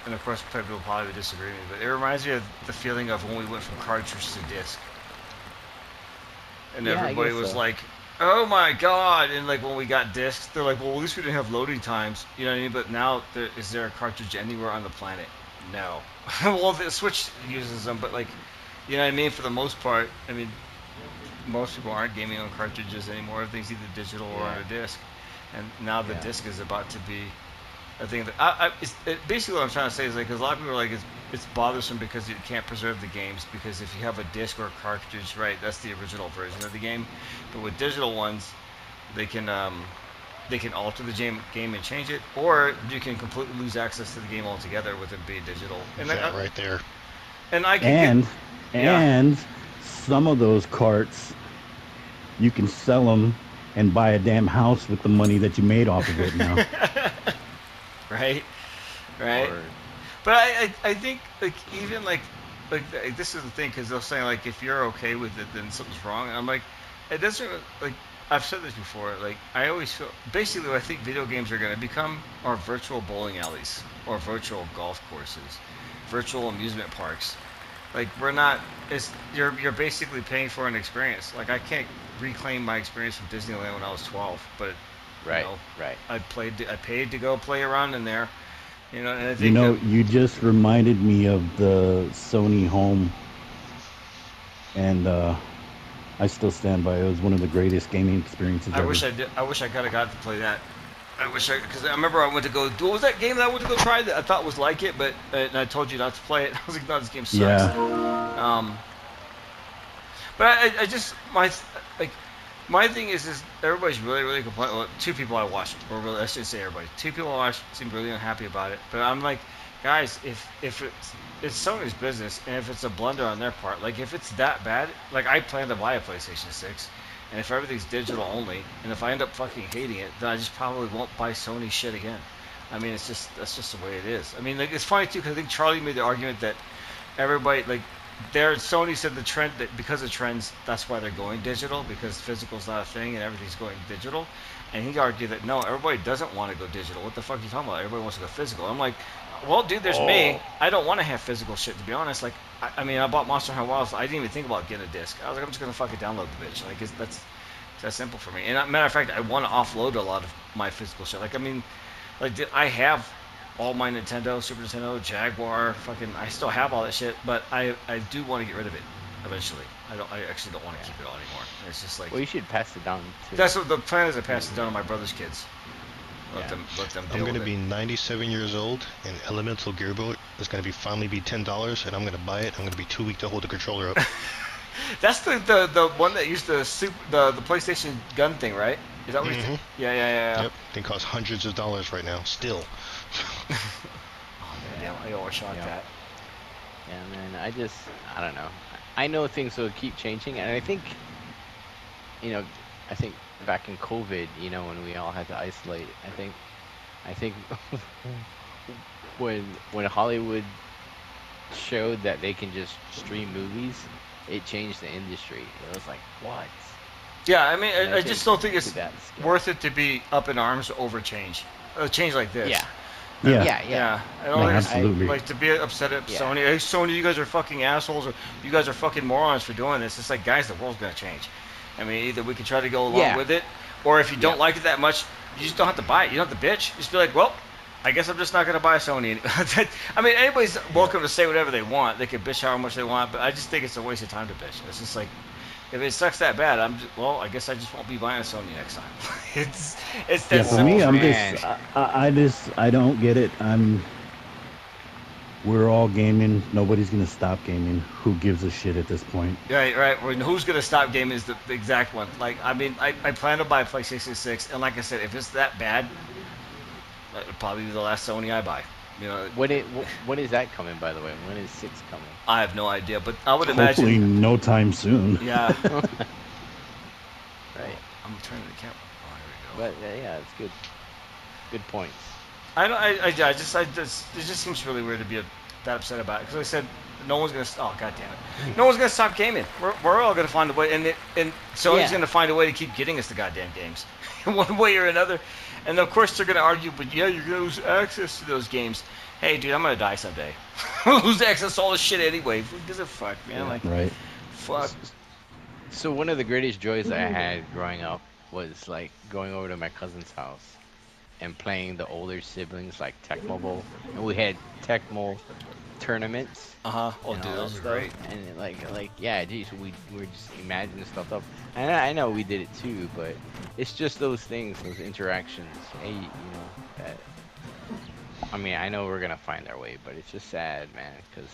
and of course people probably would disagree with me, but it reminds me of the feeling of when we went from cartridge to disc, and Yeah, I everybody guess was so. like, "Oh my god!" And like when we got discs, they're like, "Well, at least we didn't have loading times," you know what I mean? But now, is there a cartridge anywhere on the planet? No. Well, the Switch uses them, but like, you know what I mean? For the most part, I mean, most people aren't gaming on cartridges anymore. Everything's either digital or on Yeah, a disc, and now the yeah, disc is about to be a thing that basically what I'm trying to say is like, 'cause a lot of people are like, it's bothersome because you can't preserve the games because if you have a disc or a cartridge, right, that's the original version of the game, but with digital ones, they can um, they can alter the game and change it, or you can completely lose access to the game altogether with it being digital. That right there. And I could get, and yeah. and some of those carts you can sell them and buy a damn house with the money that you made off of it now. Right, right. word. But I think like even like this is the thing because they'll say like if you're okay with it then something's wrong. And I'm like, it doesn't like I've said this before. Like I always feel basically what I think video games are going to become are virtual bowling alleys or virtual golf courses, virtual amusement parks. Like we're not. It's you're basically paying for an experience. Like I can't reclaim my experience from Disneyland when I was 12, but you Right, know, right. I paid to go play around in there. You know, and I You think know, you just reminded me of the Sony Home, and I still stand by it. It was one of the greatest gaming experiences I ever. wish I did. I wish I could have got to play that. I wish I because I remember I went to go. What was that game that I went to go try that I thought was like it, but and I told you not to play it. I was like, no, this game sucks. Yeah, Um, but I just like my thing is everybody's really complaining. Well, two people I watched, or really I should say everybody. Two people I watched seem really unhappy about it. But I'm like, guys, if it's Sony's business, and if it's a blunder on their part, like if it's that bad, like I plan to buy a PlayStation 6, and if everything's digital only, and if I end up fucking hating it, then I just probably won't buy Sony shit again. I mean, it's just that's just the way it is. I mean, like it's funny too because I think Charlie made the argument that everybody like there Sony said the trend that because of trends that's why they're going digital because physical's not a thing and everything's going digital, and he argued that no, everybody doesn't want to go digital. What the fuck are you talking about? Everybody wants to go physical. I'm like, well, dude, there's me. Oh, I don't want to have physical shit to be honest. Like I mean I bought Monster Hunter Wilds. I didn't even think about getting a disc. I was like I'm just gonna fucking download the bitch. Like that's that simple for me. And matter of fact, I want to offload a lot of my physical shit. Like I mean, like I have all my Nintendo, Super Nintendo, Jaguar, fucking. I still have all that shit, but I do want to get rid of it eventually. I actually don't want to yeah. keep it all anymore. It's just like Well, you should pass it down that's to. what the plan is. To pass it down to my brother's kids. Yeah. Let them I'm deal gonna with it. be 97 years old, and Elemental Gearboat is gonna be finally be $10, and I'm gonna buy it. I'm gonna be too weak to hold the controller up. That's the one that used the PlayStation gun thing, right? Is that what Hmm. yeah, yeah, yeah, Yep. They cost hundreds of dollars right now. Still. yeah. Oh I overshot Yeah. that. And then I don't know. I know things will keep changing, and you know, I think back in COVID, when we all had to isolate, I think when Hollywood showed that they can just stream movies, it changed the industry. It was like, what? Yeah, I mean, And I I think just don't think to it's that scale. worth it to be up in arms over change. A change like this. Yeah, Yeah. yeah, Yeah, I No, don't think absolutely. like to be upset at Yeah. Sony. Hey, Sony, you guys are fucking assholes, or you guys are fucking morons for doing this. It's like, guys, the world's gonna change. I mean, either we can try to go along Yeah. with it, or if you don't Yeah. like it that much, you just don't have to buy it. You don't have to bitch. Just be like, well, I guess I'm just not gonna buy Sony. I mean, anybody's welcome to say whatever they want. They can bitch however much they want, but I just think it's a waste of time to bitch. It's just like, if it sucks that bad, I guess I just won't be buying a Sony next time. it's that Yeah, for simple. me, I'm man. I don't get it. We're all gaming. Nobody's gonna stop gaming. Who gives a shit at this point? Right. Well, who's gonna stop gaming is the exact one. Like, I mean, I plan to buy a PlayStation 6, and like I said, if it's that bad, that would probably be the last Sony I buy. When is that coming, by the way? When is 6 coming? I have no idea, but I would Hopefully, imagine. no time soon. Yeah. Right. I'm turning the camera. Oh, here we go. But yeah, it's good. Good points. I don't. I just. It just seems really weird to be that upset about it because I said no one's gonna. Oh, god damn it! No one's gonna stop gaming. We're all gonna find a way, and Sony's Yeah. gonna find a way to keep getting us the goddamn games, in one way or another. And of course they're gonna argue, but yeah, you're gonna lose access to those games. Hey, dude, I'm gonna die someday. Lose access to all this shit anyway. Who gives a fuck, man? Like, Right. fuck. So one of the greatest joys that I had growing up was like going over to my cousin's house and playing the older siblings like Tecmo Bowl, and we had Tecmo tournaments. Oh, And dude, all those that are great. stuff. And yeah, geez, we were just imagining stuff up. And I know we did it too, but it's just those things, those interactions. Hey, that. I mean, I know we're gonna find our way, but it's just sad, man, because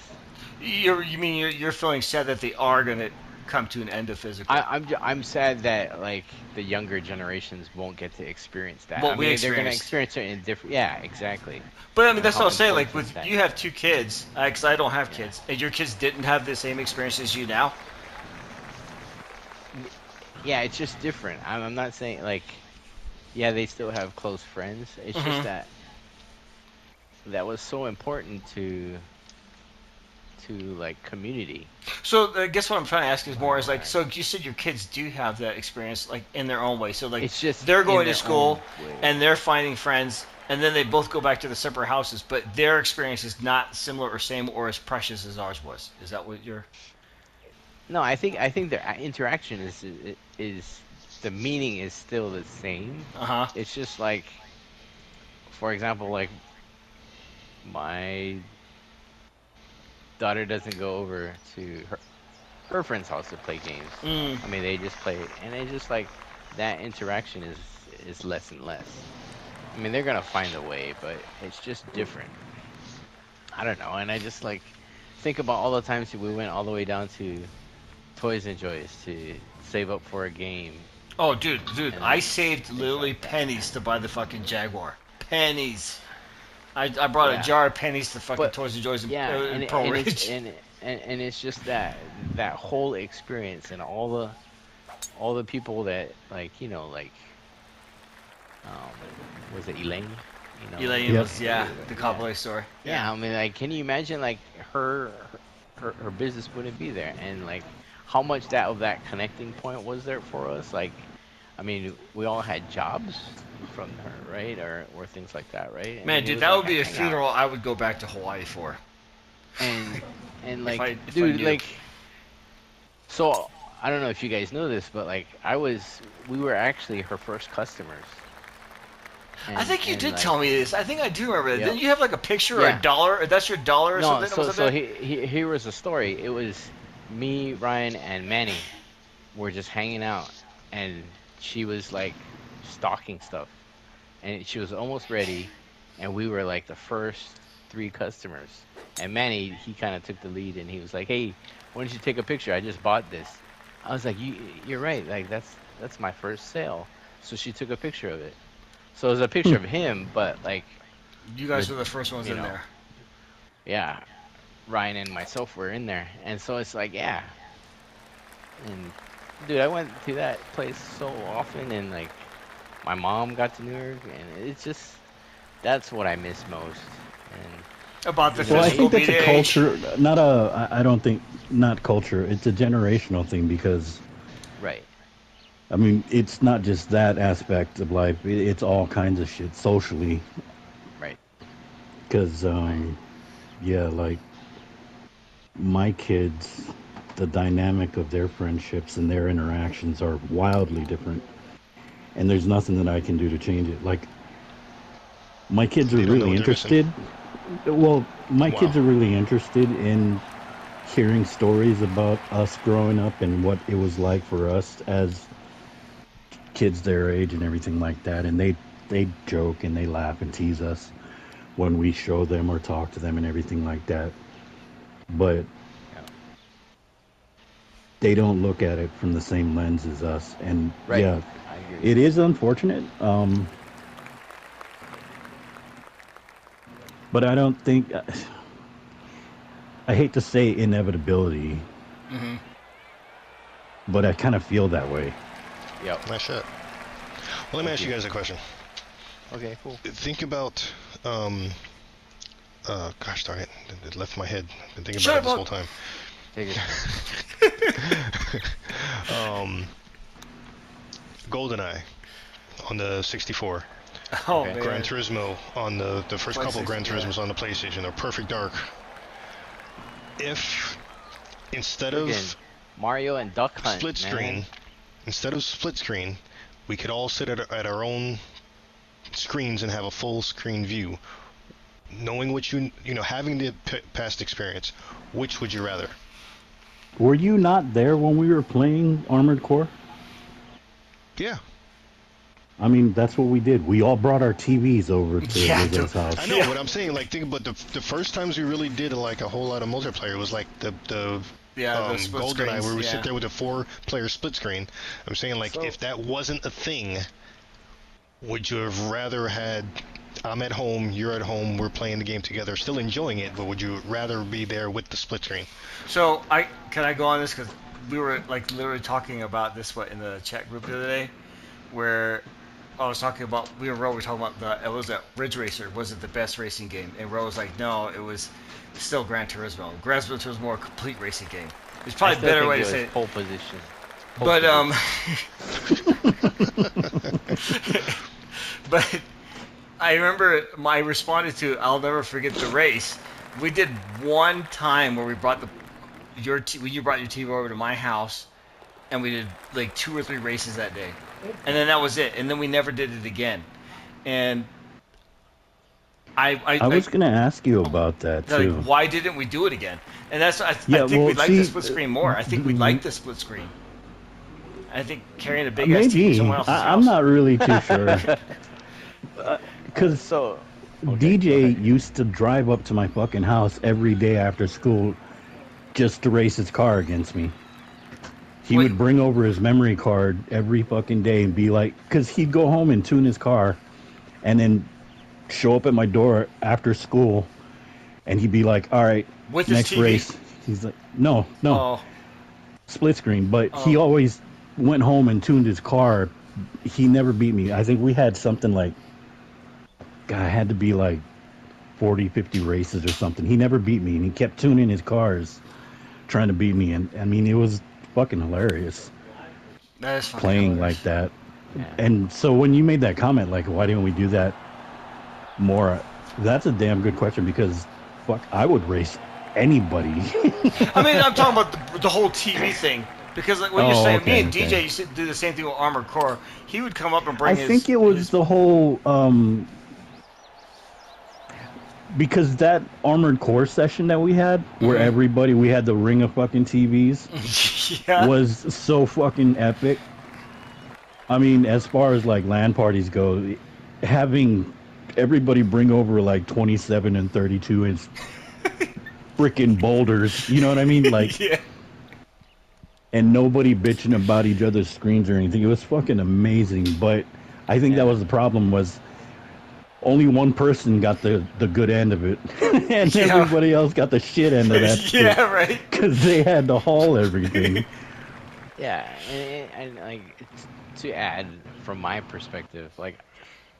You're feeling sad that they are gonna come to an end of physical. I'm sad that like the younger generations won't get to experience that. What I we mean, they're gonna experienced. experience it in different. Yeah, exactly. But I mean, that's How what I'm saying. Like, important with is that? you have 2 kids, because I don't have Yeah. kids, and your kids didn't have the same experience as you now. Yeah, it's just different. I'm not saying like, yeah, they still have close friends. It's Mhm. just that was so important to like community. So I guess what I'm trying to ask is more is like, so you said your kids do have that experience like in their own way. So like, It's just they're in going to their school own way. and they're finding friends, and then they both go back to the separate houses, but their experience is not similar or same or as precious as ours was. Is that what you're? No, I think the interaction is the meaning is still the same. Uh-huh. It's just like, for example, like my daughter doesn't go over to her friend's house to play games. Mm. I mean, they just play it, and it's just like that interaction is less and less. I mean, they're gonna find a way, but it's just different. I don't know, and I just like think about all the times we went all the way down to Toys and Joys to save up for a game. Oh, dude, And I saved things literally like that. pennies to buy the fucking Jaguar. Pennies. I brought Yeah. a jar of pennies to fucking But Toys and Joys in, yeah, in and Pearl and Ridge. and it's just that whole experience and all the people that like like was it Elaine? Elaine Yep. was, the cowboy store. Yeah, I mean, like, can you imagine like her business wouldn't be there, and like how much of that connecting point was there for us? Like, I mean, we all had jobs from her, right, or things like that, right? I Man, mean, it dude, was that like would be a hangout. funeral I would go back to Hawaii for. And like, I dude, knew. like, so I don't know if you guys know this, but like, we were actually her first customers. I think you did like, tell me this. I think I do remember that. Yeah. Didn't you have like a picture or Yeah. a dollar? Or that's your dollar or No, something? so Was so it here was the story. It was me, Ryan, and Manny were just hanging out, and she was like stocking stuff, and she was almost ready, and we were like the first 3 customers. And Manny, he kind of took the lead, and he was like, "Hey, why don't you take a picture? I just bought this." I was like, "You're right. Like that's my first sale." So she took a picture of it. So it was a picture of him, but like You guys the- were the first ones you in know. there. yeah, Ryan and myself were in there, and so it's like, yeah, and dude, I went to that place so often, and like my mom got to New York, and it's just that's what I miss most, and About the you know, Well, I physical think that's a media age. culture, not a. I don't think not culture. It's a generational thing because right, I mean it's not just that aspect of life. It's all kinds of shit socially. right, Because right, yeah, like my kids, the dynamic of their friendships and their interactions are wildly different, and there's nothing that I can do to change it. Like my kids are They don't know really what they're missing. interested. Well, my Wow. kids are really interested in hearing stories about us growing up and what it was like for us as kids their age and everything like that. And they joke and they laugh and tease us when we show them or talk to them and everything like that. But yeah, they don't look at it from the same lens as us. And right. yeah, I agree. it is unfortunate. But I don't think I hate to say inevitability, Hmm. but I kind of feel that way. Yep. Nice shot. Well, let me Thank ask you you. guys a question. Okay, cool. Think about, gosh darn it, it left my head. I've been thinking Shut about it this whole up. time. Take your time. um, GoldenEye on the 64. Oh Okay. man. Gran Turismo on the first couple Gran PlayStation, yeah. Turismos on the PlayStation are Perfect Dark. If instead Friggin' of Mario and Duck Hunt, split screen, man. instead of split screen, we could all sit at our own screens and have a full screen view. Knowing what having the past experience, which would you rather? Were you not there when we were playing Armored Core? Yeah, I mean, that's what we did. We all brought our TVs over to Yeah, dude. Rizzo's house. I know, Yeah. but I'm saying like think about the first times we really did like a whole lot of multiplayer was like the Yeah, the split GoldenEye screens, where we yeah. sit there with a 4-player split screen. I'm saying like So if that wasn't a thing, would you have rather had I'm at home, you're at home, we're playing the game together, still enjoying it, but would you rather be there with the split screen? So can I go on this because we were like literally talking about this in the chat group the other day, where I was talking about Ro were talking about it was that Ridge Racer was it the best racing game, and Ro was like, no, it was still Gran Turismo. Gran Turismo was more a complete racing game. There's I probably a still better think way it to was say it, pole position. Pole but position. but I remember I responded to I'll never forget the race. We did one time where we brought when you brought your TV over to my house, and we did like 2 or 3 races that day, and then that was it. And then we never did it again. And I was going to ask you about that like, too. why didn't we do it again? And that's I Yeah, think well, we'd like the see, split screen more. I think we'd like the split screen. I think carrying a big ass TV maybe. somewhere else's I'm house. not really too sure. Because So, okay, go DJ ahead. used to drive up to my fucking house every day after school just to race his car against me. He Wait. would bring over his memory card every fucking day and be like, because he'd go home and tune his car and then show up at my door after school and he'd be like, all right, With his next TV? race. He's like, no, Oh, split screen. But he oh. always went home and tuned his car. He never beat me. I think we had something like, God, it had to be like 40, 50 races or something. He never beat me and he kept tuning his cars trying to beat me. And I mean, it was fucking hilarious That is fucking playing hilarious. like that. Yeah. And so when you made that comment, like, why didn't we do that more? That's a damn good question because, fuck, I would race anybody. I mean, I'm talking about the whole TV thing. Because like when you're Oh, saying, okay, me and okay. DJ used to do the same thing with Armored Core. He would come up and I bring think it was the whole because that Armored Core session that we had, where Mhm. everybody we had the ring of fucking TVs, yeah. was so fucking epic. I mean, as far as like LAN parties go, having everybody bring over like 27 and 32 inch freaking boulders, you know what I mean? Like, yeah. and nobody bitching about each other's screens or anything. It was fucking amazing. But I think that Yeah. was the problem was only one person got the good end of it, and everybody else got the shit end of that. Yeah, right. Because they had to haul everything. Yeah, and like to add from my perspective, like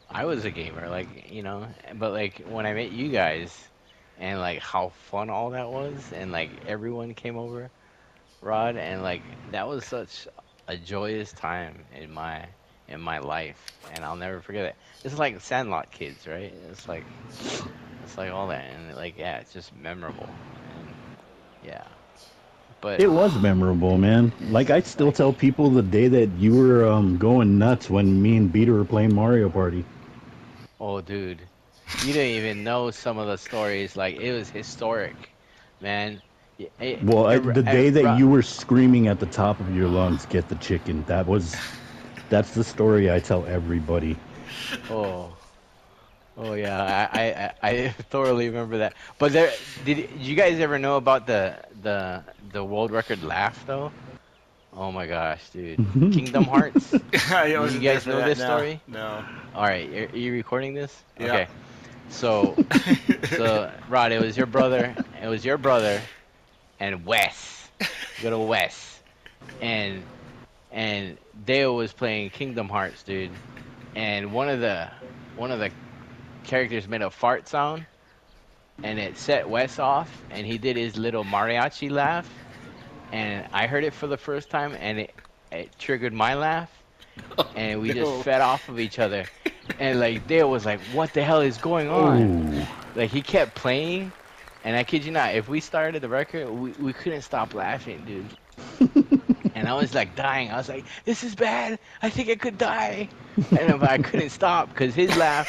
I was a gamer, like but like when I met you guys, and like how fun all that was, and like everyone came over, Rod, and like that was such a joyous time in my life, and I'll never forget it. It's like Sandlot kids, right? It's like all that, and like yeah, it's just memorable, and yeah. But It was memorable, man. Like I still like, tell people the day that you were going nuts when me and Beater were playing Mario Party. oh, dude, you don't even know some of the stories. Like it was historic, man. Well, the day that Ro- you were screaming at the top of your lungs, "Get the chicken!" That's the story I tell everybody. oh. Oh yeah, I thoroughly remember that. But there, did you guys ever know about the world record laugh though? Oh my gosh, dude. Kingdom Hearts. I You wasn't there guys for know that. this No, story? no. All right, are you recording this? Yeah. Okay. So Rod, it was your brother and Wes. Good old Wes. And Dale was playing Kingdom Hearts, dude. And one of the characters made a fart sound and it set Wes off, and he did his little mariachi laugh, and I heard it for the first time, and it triggered my laugh, and we just No. fed off of each other, and like Dale was like, "What the hell is going on?" Oh, Like he kept playing, and I kid you not, if we started the record, we couldn't stop laughing, dude. And I was like dying. I was like, "This is bad. I think I could die." And I couldn't stop because his laugh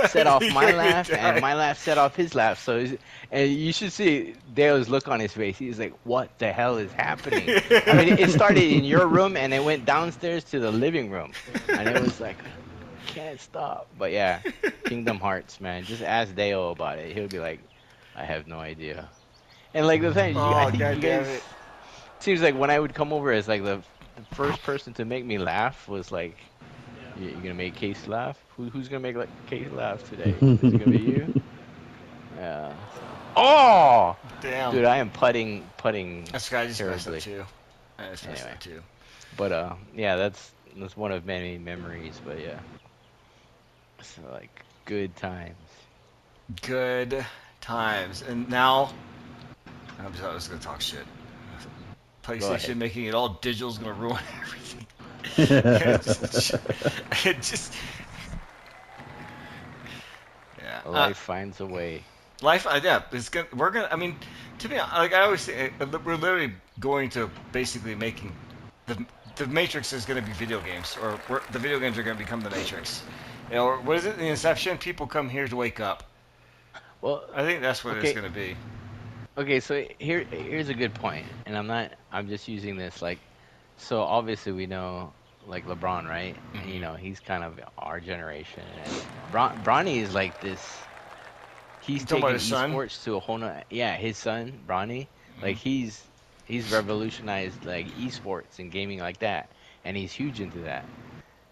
set off my laugh, and my laugh set off his laugh. So, and you should see Dale's look on his face. He's like, "What the hell is happening?" I mean, it started in your room, and it went downstairs to the living room, and it was like, can't stop. But yeah, Kingdom Hearts, man. Just ask Dale about it. He'll be like, "I have no idea." And like the thing, I Oh, think god you damn guys. it. Seems like when I would come over as like the first person to make me laugh was like, You're gonna make Case laugh? Who's gonna make like Case laugh today? Is it gonna be you?" Yeah. Oh, Damn. dude, I am putting This guy just messed up terribly. too. I just messed Anyway, up too. but yeah, that's one of many memories. But yeah, so like good times. Good times. And now, I was gonna talk shit. Go PlayStation ahead. making it all digital is gonna ruin everything. It just yeah. Life finds a way. Life, yeah, it's gonna. We're gonna. I mean, to be like I always say, we're literally going to basically making the Matrix is gonna be video games, or the video games are gonna become the Matrix. Or what is it? The Inception. People come here to wake up. Well, I think that's what it's okay, gonna be. okay. So here's a good point, and I'm just using this like. So obviously we know like LeBron, right? And, Hmm. he's kind of our generation, and Bronny is like this. You He's talking about taken his son? esports to a whole nother. Yeah, his son Bronny, Hmm. like he's revolutionized like esports and gaming like that, and he's huge into that.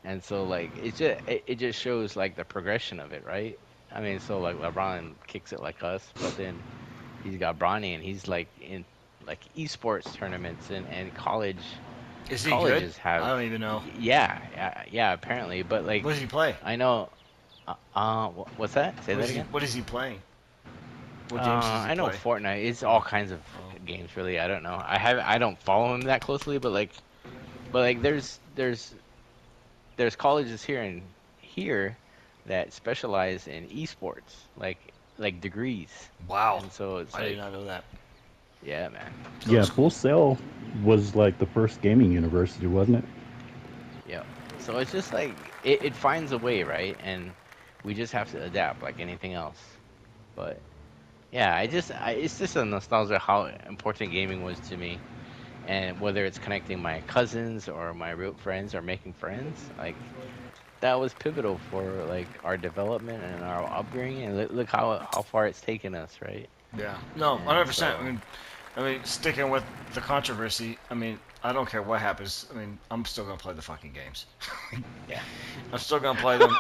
And so like it just shows like the progression of it, right? I mean, so like LeBron kicks it like us, but then he's got Bronny, and he's like in like esports tournaments and Is he good? colleges I have don't even know. yeah apparently, but What like does he play? I know what's that? Say that again. What is he playing? What games does he I know play? Fortnite. It's all kinds of Oh. games, really. I don't know. I don't follow him that closely, but like there's colleges here that specialize in esports, like degrees, Wow. and so it's I did like, not know that. yeah, man. So yeah, it's Full Sail was like the first gaming university, wasn't it? Yeah. So it's just like it finds a way, right? And we just have to adapt, like anything else. But yeah, it's just a nostalgia how important gaming was to me. And whether it's connecting my cousins or my real friends or making friends, like that was pivotal for like our development and our upbringing. And look how far it's taken us, right? yeah. No, And 100%. so I mean, sticking with the controversy. I mean, I don't care what happens. I mean, I'm still gonna play the fucking games. yeah, I'm still gonna play them.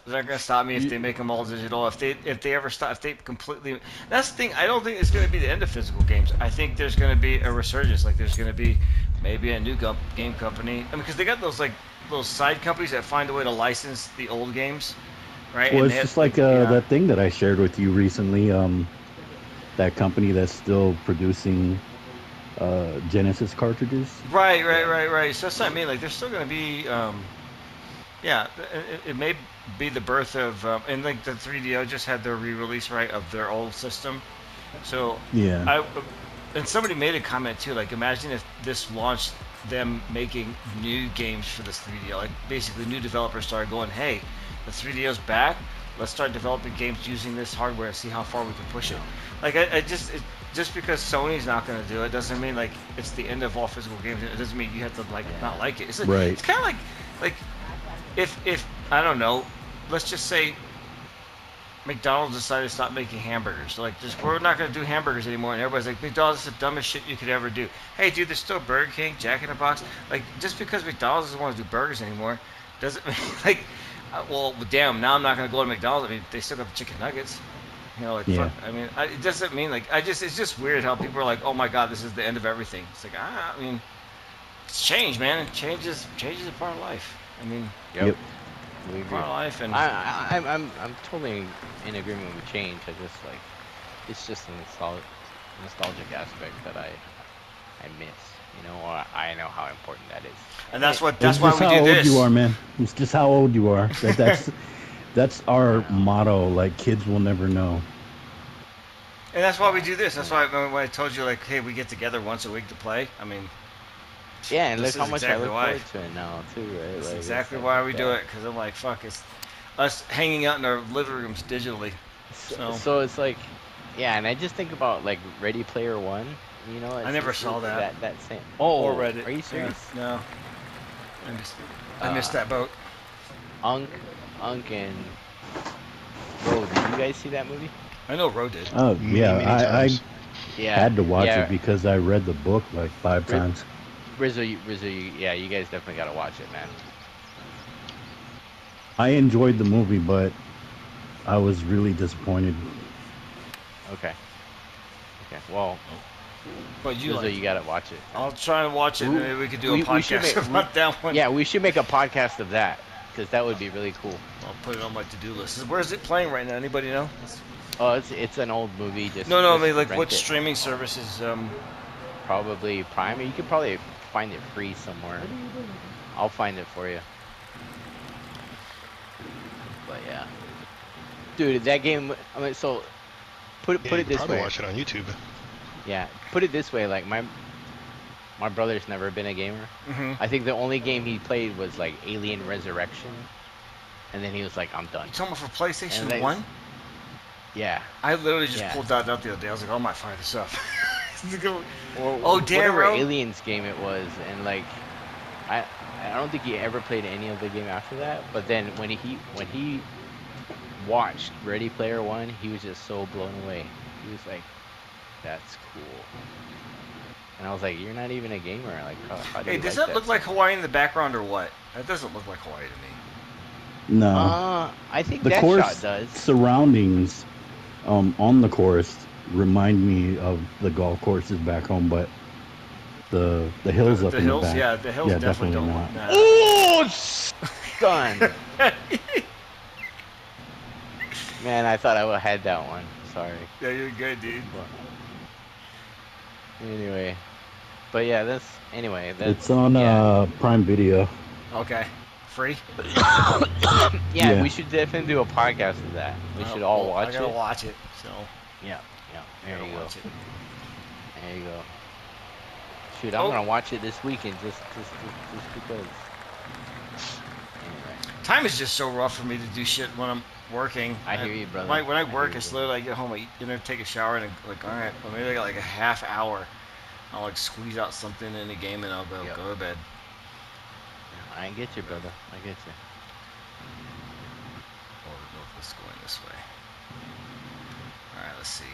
They're not gonna stop me if they make them all digital. If they ever stop, if they completely. That's the thing. I don't think it's gonna be the end of physical games. I think there's gonna be a resurgence. Like there's gonna be maybe a new game company. I mean, because they got those like those side companies that find a way to license the old games, right? Well, And it's just like that thing that I shared with you recently. That company that's still producing Genesis cartridges. Right. So that's what I mean. Like there's still gonna be. Yeah, it may be the birth of, and like the 3DO just had their re-release right of their old system. So Yeah. and somebody made a comment too. Like, imagine if this launched them making new games for this 3DO. Like, basically, new developers started going, "Hey, the 3DO's back. Let's start developing games using this hardware and see how far we can push it." Like, just because Sony's not going to do it doesn't mean like it's the end of all physical games. It doesn't mean you have to like not like it. It's like, Right. It's kind of like if I don't know, let's just say McDonald's decided to stop making hamburgers. So like, we're not going to do hamburgers anymore, and everybody's like, McDonald's is the dumbest shit you could ever do. Hey, dude, there's still Burger King, Jack in the Box. Like, just because McDonald's doesn't want to do burgers anymore, doesn't mean like, well, damn, now I'm not going to go to McDonald's. I mean, they still got the chicken nuggets. You know, like, Yeah. fuck. I mean, it doesn't mean like it's just weird how people are like, oh my god, this is the end of everything. It's like, I mean, it's change, man. Change is a part of life. I mean. Yep. We agree. Part of life, and I'm totally in agreement with change. I just like it's just a nostalgic aspect that I miss, you know, or I know how important that is. and that's why we do It's just how old this. you are, man. It's just how old you are. That's our motto. Like, kids will never know. And that's why we do this. That's why when I told you, like, hey, we get together once a week to play. I mean, Yeah, and this look how is much exactly I look why. forward to it now too, right? That's Like, exactly it's why like we do it. Because I'm like, fuck, it's us hanging out in our living rooms digitally. So it's like, yeah, and I just think about like Ready Player One. You know, I never saw that. That same. Oh, Or read it. Are you serious? Yeah, no, I missed that boat. Unk, and Bro, did you guys see that movie? I know Ro did. Oh yeah, Many I times. Yeah. had to watch yeah. it because I read the book like 5 times. Rizzo, yeah, you guys definitely gotta watch it, man. I enjoyed the movie, but I was really disappointed. Okay. Well, But you Rizzo, like you gotta watch it. I'll try and watch it, and maybe we could do a we should podcast make- about that one. Yeah, we should make a podcast of that because that would be really cool. I'll put it on my to-do list. Where is it playing right now? Anybody know? Oh, it's an old movie. Just No, I just mean, like, rent what it. streaming services? Probably Prime. You could probably find it free somewhere. I'll find it for you. But yeah, dude, that game. I mean, so put Yeah, you it could this probably way. watch it on YouTube. Yeah, put it this way. Like my brother's never been a gamer. Mhm. I think the only game he played was like Alien Resurrection, and then he was like, "I'm done." You talking about for PlayStation And they- 1? Yeah. I literally just Yeah. pulled that out the other day. I was like, oh, I might fire this up. Or Oh, damn, whatever bro. Aliens game it was, and like, I don't think he ever played any of the game after that. But then when he watched Ready Player One, he was just so blown away. He was like, "That's cool." And I was like, "You're not even a gamer. Like, how do Hey, you does like that look so like much?" Hawaii in the background or what? That doesn't look like Hawaii to me. No, I think the that course shot does. surroundings on the course remind me of the golf courses back home, but the hills up The in hills, the back. yeah, the hills Yeah, definitely don't definitely look not. that. Oh, son! Man, I thought I would have had that one. Sorry. Yeah, you're good, dude. Anyway, but yeah, that's It's on Prime Video. Okay. Free? Yeah, Yeah. we should definitely do a podcast of that. We should all Well, watch I gotta it. watch it, so Yeah, I there gotta you go. watch it. There you go. Shoot, I'm Oh. gonna watch it this weekend just because. Anyway, Time is just so rough for me to do shit when I'm working. I hear you, brother. When I I work, hear it's you. literally I get home, I eat dinner, take a shower, and like, all right, well, maybe I got like a half hour. I'll like squeeze out something in the game, and I'll go Yep. to bed. I get you, brother. I get you. Or no, let's go in this way. All right, let's see.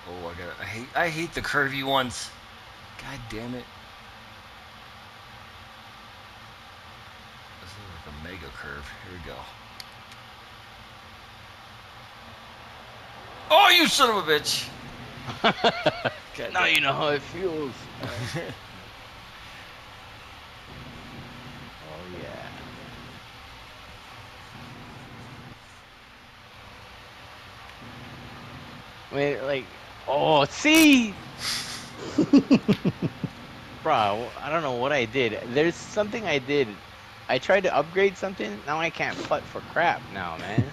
Oh, I hate the curvy ones. God damn it. This is like a mega curve. Here we go. Oh, you son of a bitch! God Now damn. you know how it feels. Oh yeah. Wait, like, oh, see, bro, I don't know what I did. There's something I did. I tried to upgrade something. Now I can't putt for crap now, man.